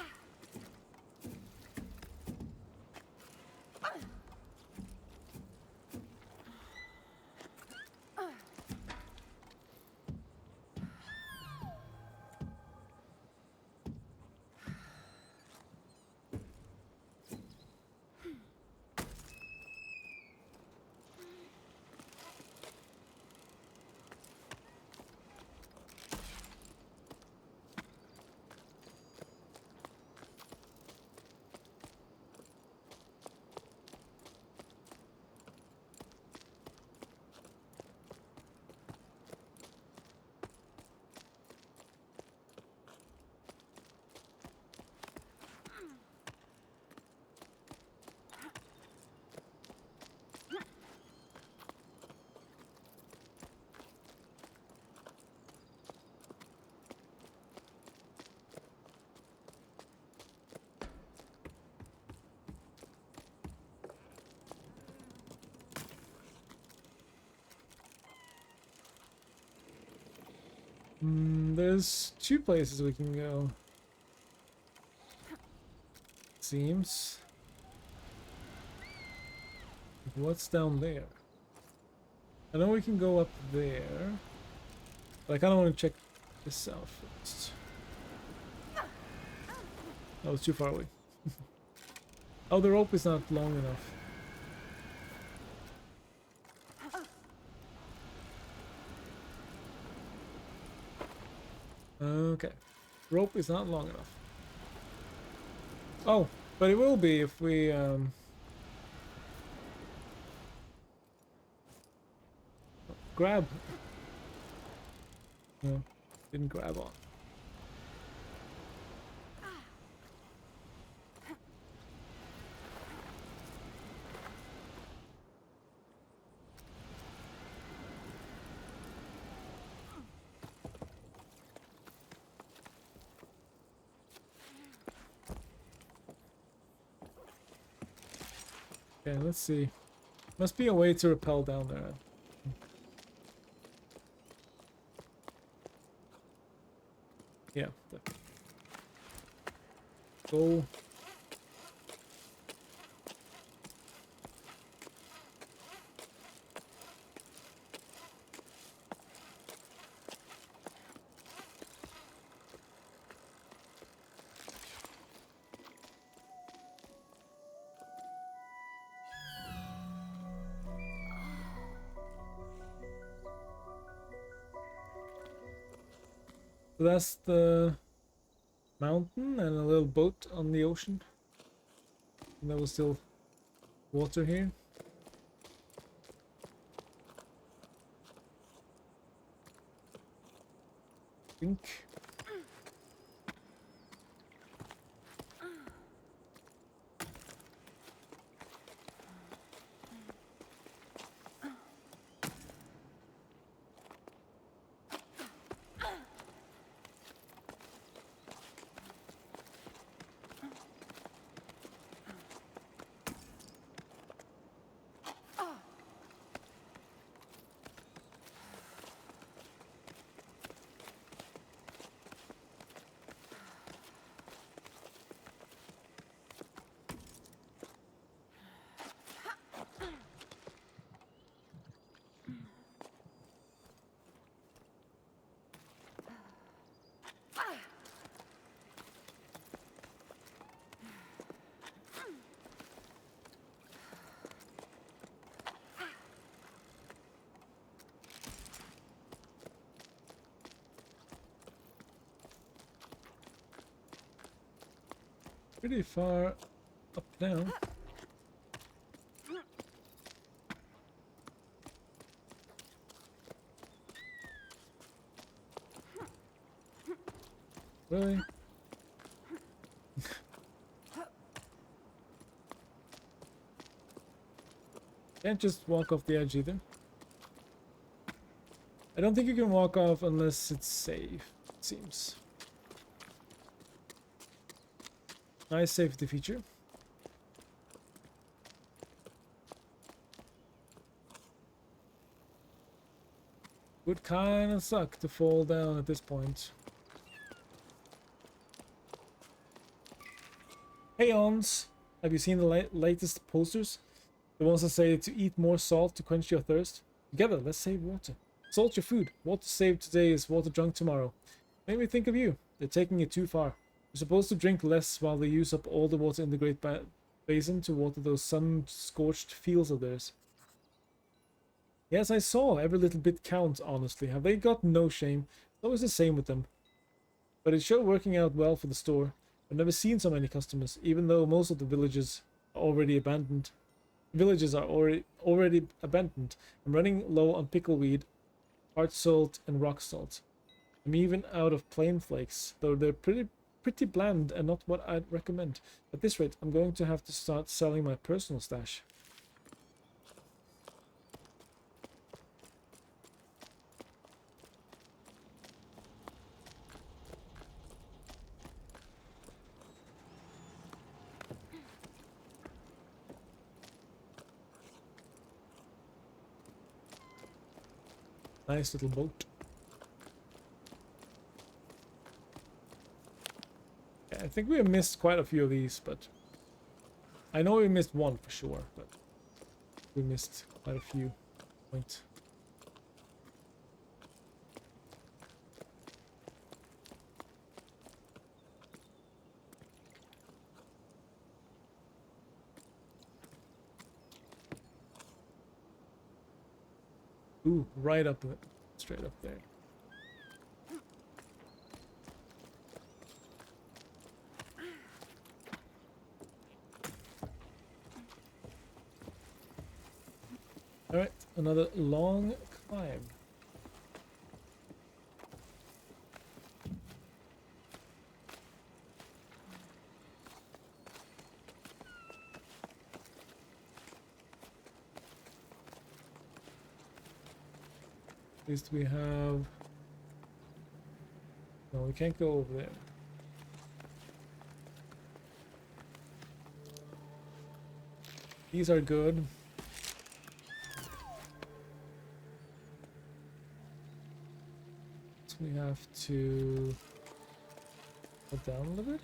There's two places we can go. Seems. What's down there? I know we can go up there, but I kind of want to check this out first. That was too far away. Oh, the rope is not long enough. Okay. Rope is not long enough. Oh, but it will be if we grab. No, didn't grab on. Okay, let's see. Must be a way to rappel down there. Yeah. Go. So that's the mountain and a little boat on the ocean. And there was still water here. I think. pretty far up now. Really? Can't just walk off the edge either. I don't think you can walk off unless it's safe, it seems. Nice safety feature. Would kinda suck to fall down at this point. Hey Ons, have you seen the latest posters? The ones that say to eat more salt to quench your thirst? Together, let's save water. Salt your food. Water saved today is water drunk tomorrow. Made me think of you. They're taking it too far. You're supposed to drink less while they use up all the water in the Great Basin to water those sun-scorched fields of theirs. Yes, I saw. Every little bit counts, honestly. Have they got no shame? It's always the same with them. But it's sure working out well for the store. I've never seen so many customers, even though most of the villages are already abandoned. Already abandoned. I'm running low on pickleweed, hard salt, and rock salt. I'm even out of plain flakes, though they're pretty bland and not what I'd recommend. At this rate, I'm going to have to start selling my personal stash. Nice little boat. Yeah, I think we have missed quite a few of these, but I know we missed one for sure, but we missed quite a few. Point. Ooh, right up it. Straight up there. Alright, another long climb. At least we have... No, we can't go over there. These are good. So we have to go down a little bit.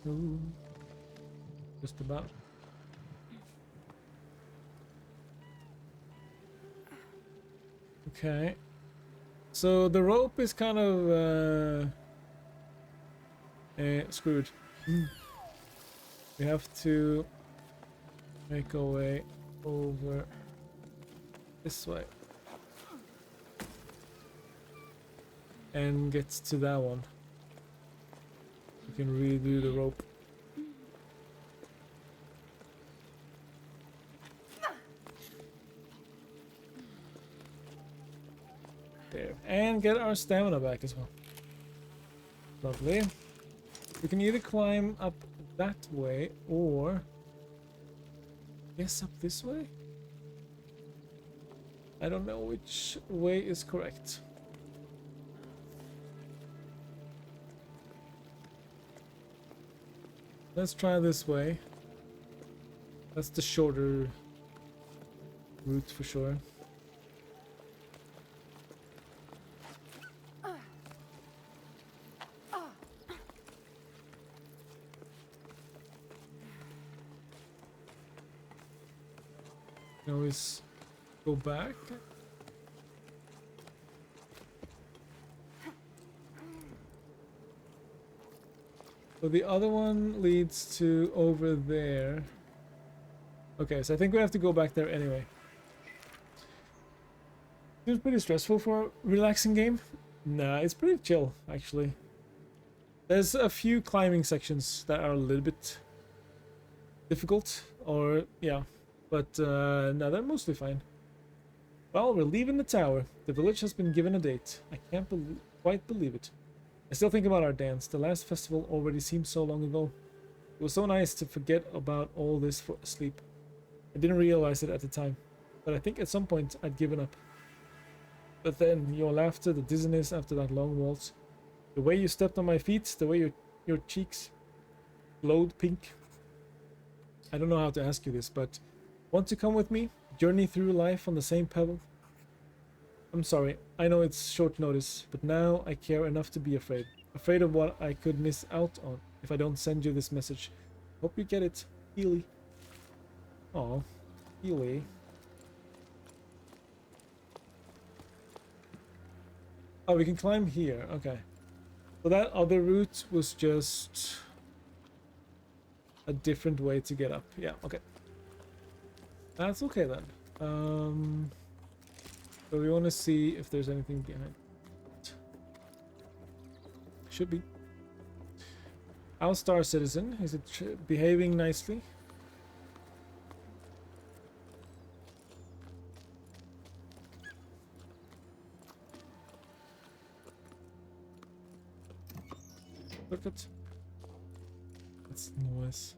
Ooh, just about. Okay. So the rope is kind of screwed. We have to make our way over this way and get to that one. We can redo the rope. There. And get our stamina back as well. Lovely. We can either climb up that way or... Yes, up this way? I don't know which way is correct. Let's try this way. That's the shorter route for sure. Can always go back. So the other one leads to over there. Okay, so I think we have to go back there anyway. It was pretty stressful for a relaxing game. Nah, it's pretty chill, actually. There's a few climbing sections that are a little bit difficult, or yeah, but no, they're mostly fine. Well, we're leaving the tower. The village has been given a date. I can't quite believe it. I still think about our dance. The last festival already seems so long ago. It was so nice to forget about all this for sleep. I didn't realize it at the time, but I think at some point I'd given up. But then your laughter, the dizziness after that long waltz, the way you stepped on my feet, the way your cheeks glowed pink. I don't know how to ask you this, but want to come with me? Journey through life on the same pebble? I'm sorry, I know it's short notice, but now I care enough to be afraid. Afraid of what I could miss out on if I don't send you this message. Hope you get it, Healy. Aw, Healy. Oh, we can climb here, okay. So that other route was just a different way to get up. Yeah, okay. That's okay then. So we want to see if there's anything behind. Should be. Our star citizen, is it behaving nicely? Look at that's noise.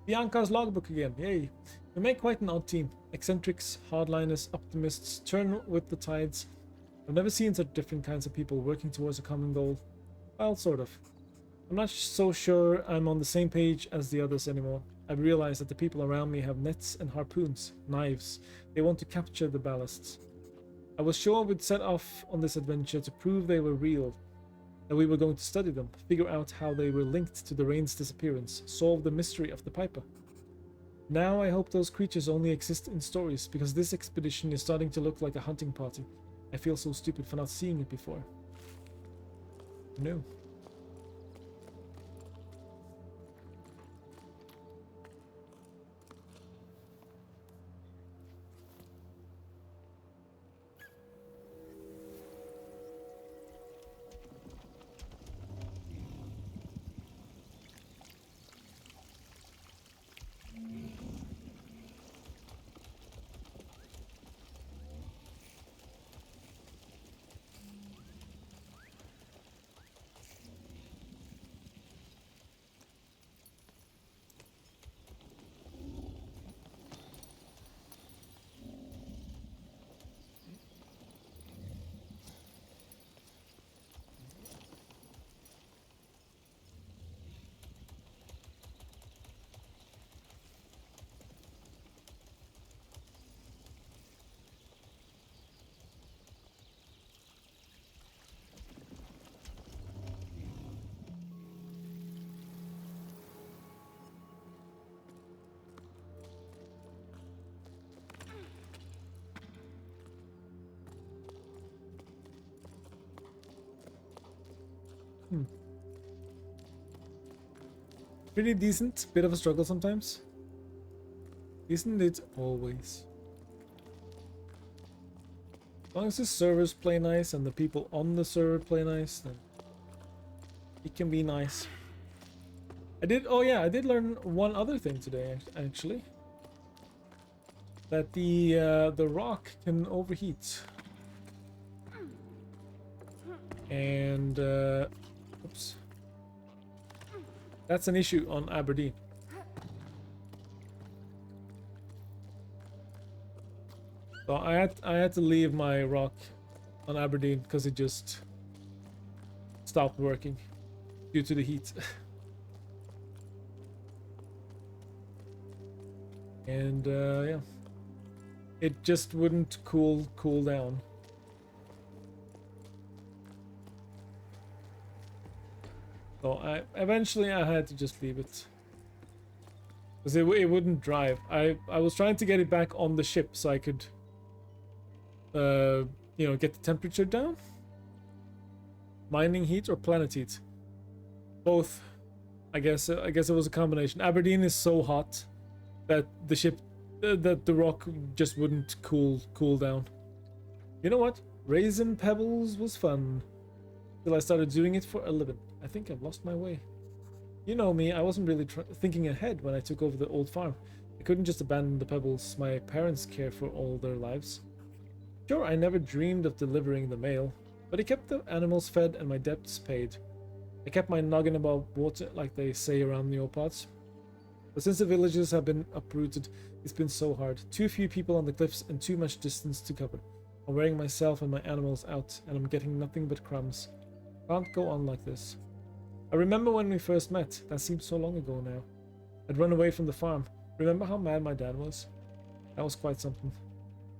Bianca's logbook again, yay. We make quite an odd team. Eccentrics, hardliners, optimists, turn with the tides. I've never seen such different kinds of people working towards a common goal. Well, sort of. I'm not so sure I'm on the same page as the others anymore. I've realized that the people around me have nets and harpoons, knives. They want to capture the ballasts. I was sure we'd set off on this adventure to prove they were real, that we were going to study them, figure out how they were linked to the rain's disappearance, solve the mystery of the Piper. Now I hope those creatures only exist in stories, because this expedition is starting to look like a hunting party. I feel so stupid for not seeing it before. No. Pretty decent, bit of a struggle sometimes. Isn't it always? As long as the servers play nice and the people on the server play nice, then it can be nice. I did learn one other thing today, actually. That the rock can overheat. And oops. That's an issue on Aberdeen. So I had to leave my rock on Aberdeen because it just stopped working due to the heat. And yeah, it just wouldn't cool down. So eventually I had to just leave it because it wouldn't drive. I was trying to get it back on the ship so I could you know, get the temperature down. Mining heat or planet heat? Both. I guess it was a combination. Aberdeen is so hot that the ship that the rock just wouldn't cool down. You know what? Raisin pebbles was fun till I started doing it for a living. I think I've lost my way. You know me, I wasn't really thinking ahead when I took over the old farm. I couldn't just abandon the pebbles my parents cared for all their lives. Sure, I never dreamed of delivering the mail, but it kept the animals fed and my debts paid. I kept my noggin above water, like they say around the old parts. But since the villages have been uprooted, it's been so hard. Too few people on the cliffs and too much distance to cover. I'm wearing myself and my animals out, and I'm getting nothing but crumbs. Can't go on like this. I remember when we first met. That seems so long ago now. I'd run away from the farm. Remember how mad my dad was? That was quite something.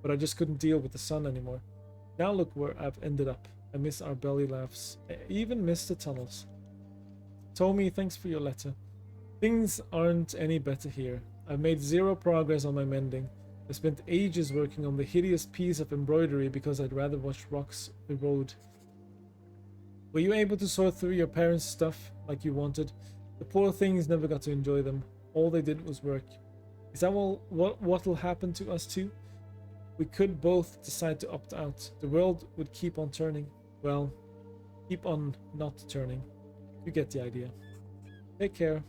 But I just couldn't deal with the sun anymore. Now look where I've ended up. I miss our belly laughs. I even miss the tunnels. Tommy, thanks for your letter. Things aren't any better here. I've made zero progress on my mending. I spent ages working on the hideous piece of embroidery because I'd rather watch rocks erode. Were you able to sort through your parents' stuff like you wanted? The poor things never got to enjoy them. All they did was work. Is that what'll happen to us too? We could both decide to opt out. The world would keep on turning. Well, keep on not turning. You get the idea. Take care.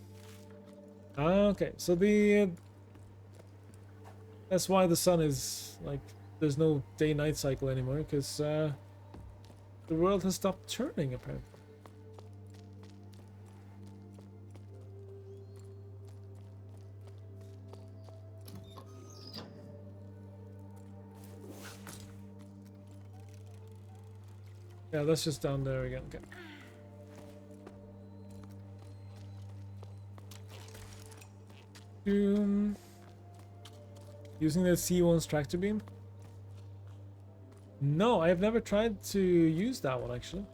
Okay, so that's why the sun is like there's no day-night cycle anymore, because the world has stopped turning apparently. Yeah, that's just down there again. Okay. Using the C1's tractor beam? No, I have never tried to use that one actually.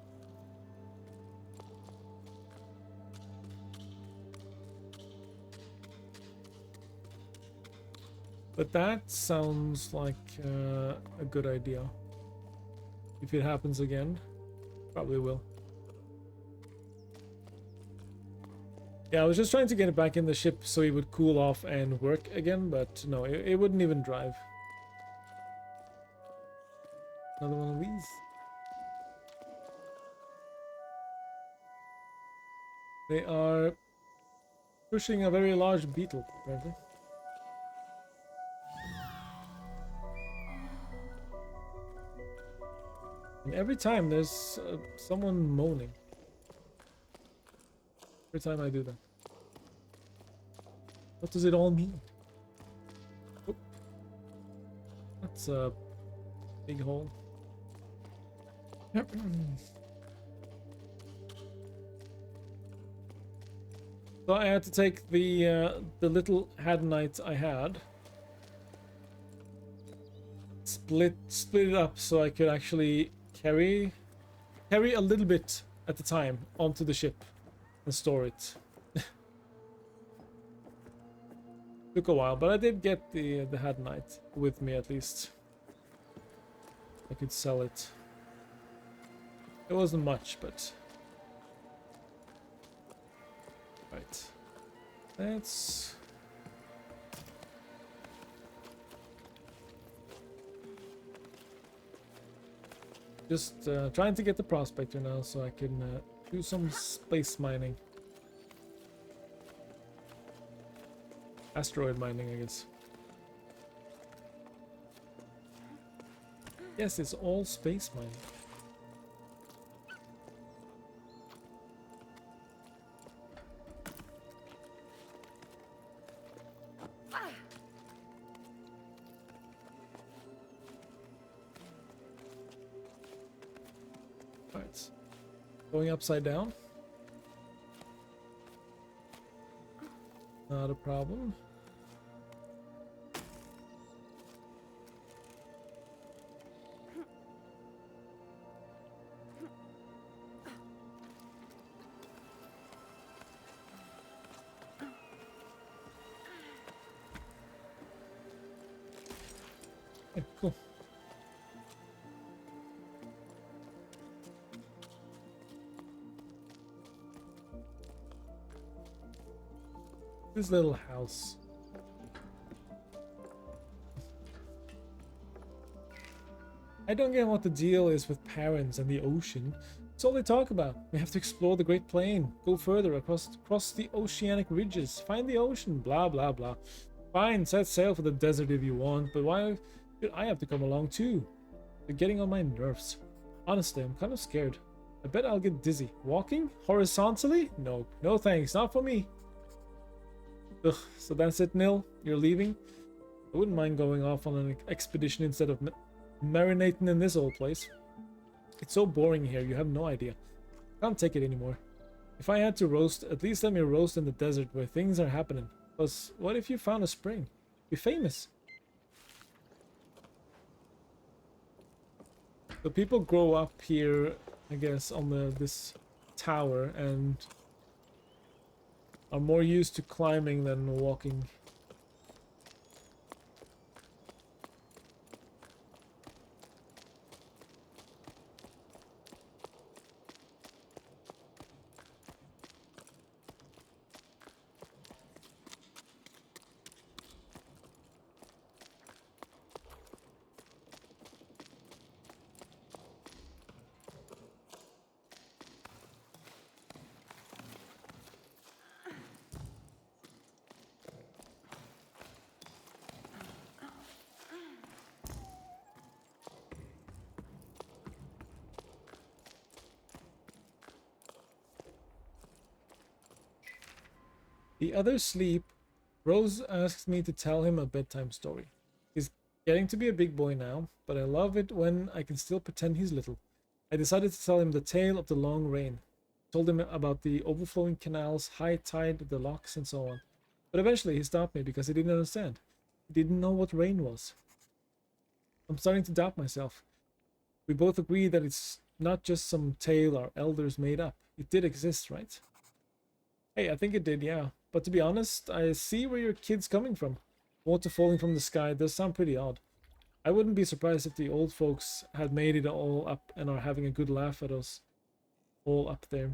But that sounds like a good idea. If it happens again, probably will. Yeah, I was just trying to get it back in the ship so it would cool off and work again, but no, it wouldn't even drive. Another one of these. They are pushing a very large beetle, apparently. And every time there's someone moaning. Every time I do that. What does it all mean? Oh. That's a big hole. So I had to take the little hadnite I had, split it up so I could actually carry a little bit at a time onto the ship and store it. Took a while, but I did get the hadnite with me at least. I could sell it. It wasn't much, but right. Let's just trying to get the prospector now so I can do some space mining. Asteroid mining, I guess. Yes, it's all space mining. Alright. Going upside down. Not a problem. Okay, cool. This little house. I don't get what the deal is with parents and the ocean. It's all they talk about. We have to explore the Great Plain, go further across the oceanic ridges, find the ocean, blah blah blah. Fine, set sail for the desert if you want, but why should I have to come along too? You're getting on my nerves. Honestly, I'm kind of scared. I bet I'll get dizzy. Walking? Horizontally? No. No thanks, not for me. Ugh, so that's it, Nil? You're leaving? I wouldn't mind going off on an expedition instead of marinating in this old place. It's so boring here, you have no idea. Can't take it anymore. If I had to roast, at least let me roast in the desert where things are happening. Plus, what if you found a spring? Be famous. So people grow up here, I guess, on this tower and are more used to climbing than walking. The others sleep. Rose asks me to tell him a bedtime story. He's getting to be a big boy now, but I love it when I can still pretend he's little. I decided to tell him the tale of the long rain. Told him about the overflowing canals, high tide, the locks, and so on. But eventually he stopped me because he didn't understand. He didn't know what rain was. I'm starting to doubt myself. We both agree that it's not just some tale our elders made up. It did exist, right? Hey, I think it did, yeah. But to be honest, I see where your kid's coming from. Water falling from the sky does sound pretty odd. I wouldn't be surprised if the old folks had made it all up and are having a good laugh at us all up there.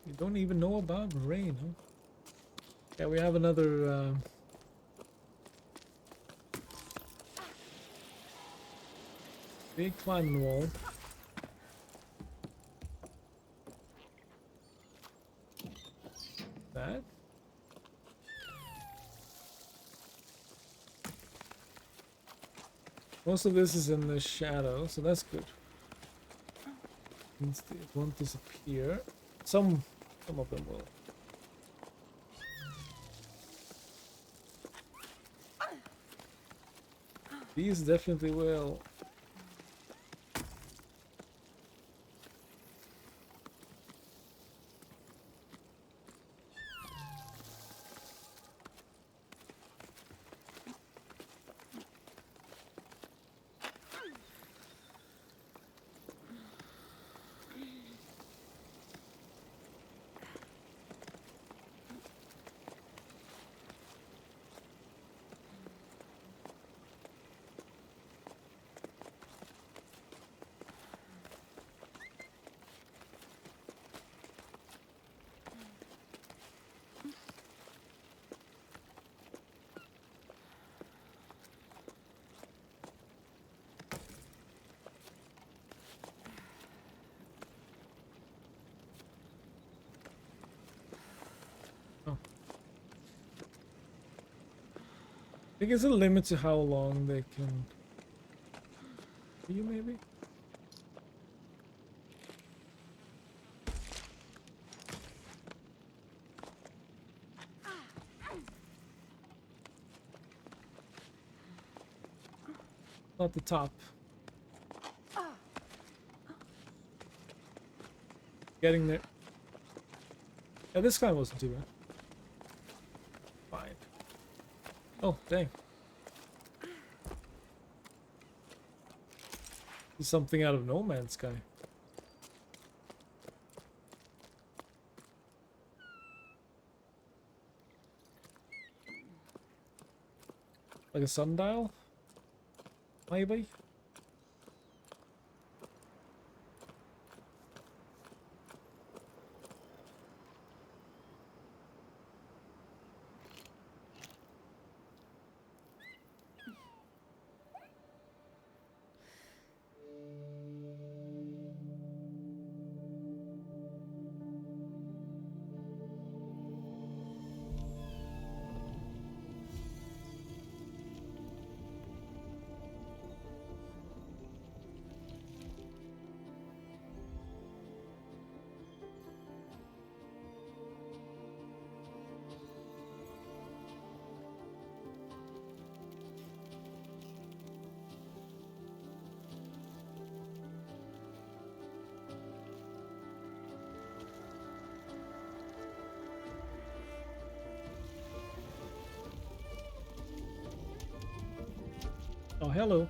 You don't even know about rain, huh? Yeah, we have another big climbing wall. That. Most of this is in the shadow, so that's good. Means it won't disappear. Some of them will. These definitely will. think there's a limit to how long they can. You maybe? Not the top. Getting there. Yeah, this guy wasn't too bad. Fine. Oh, dang. There's something out of No Man's Sky. Like a sundial? Maybe? Oh, hello.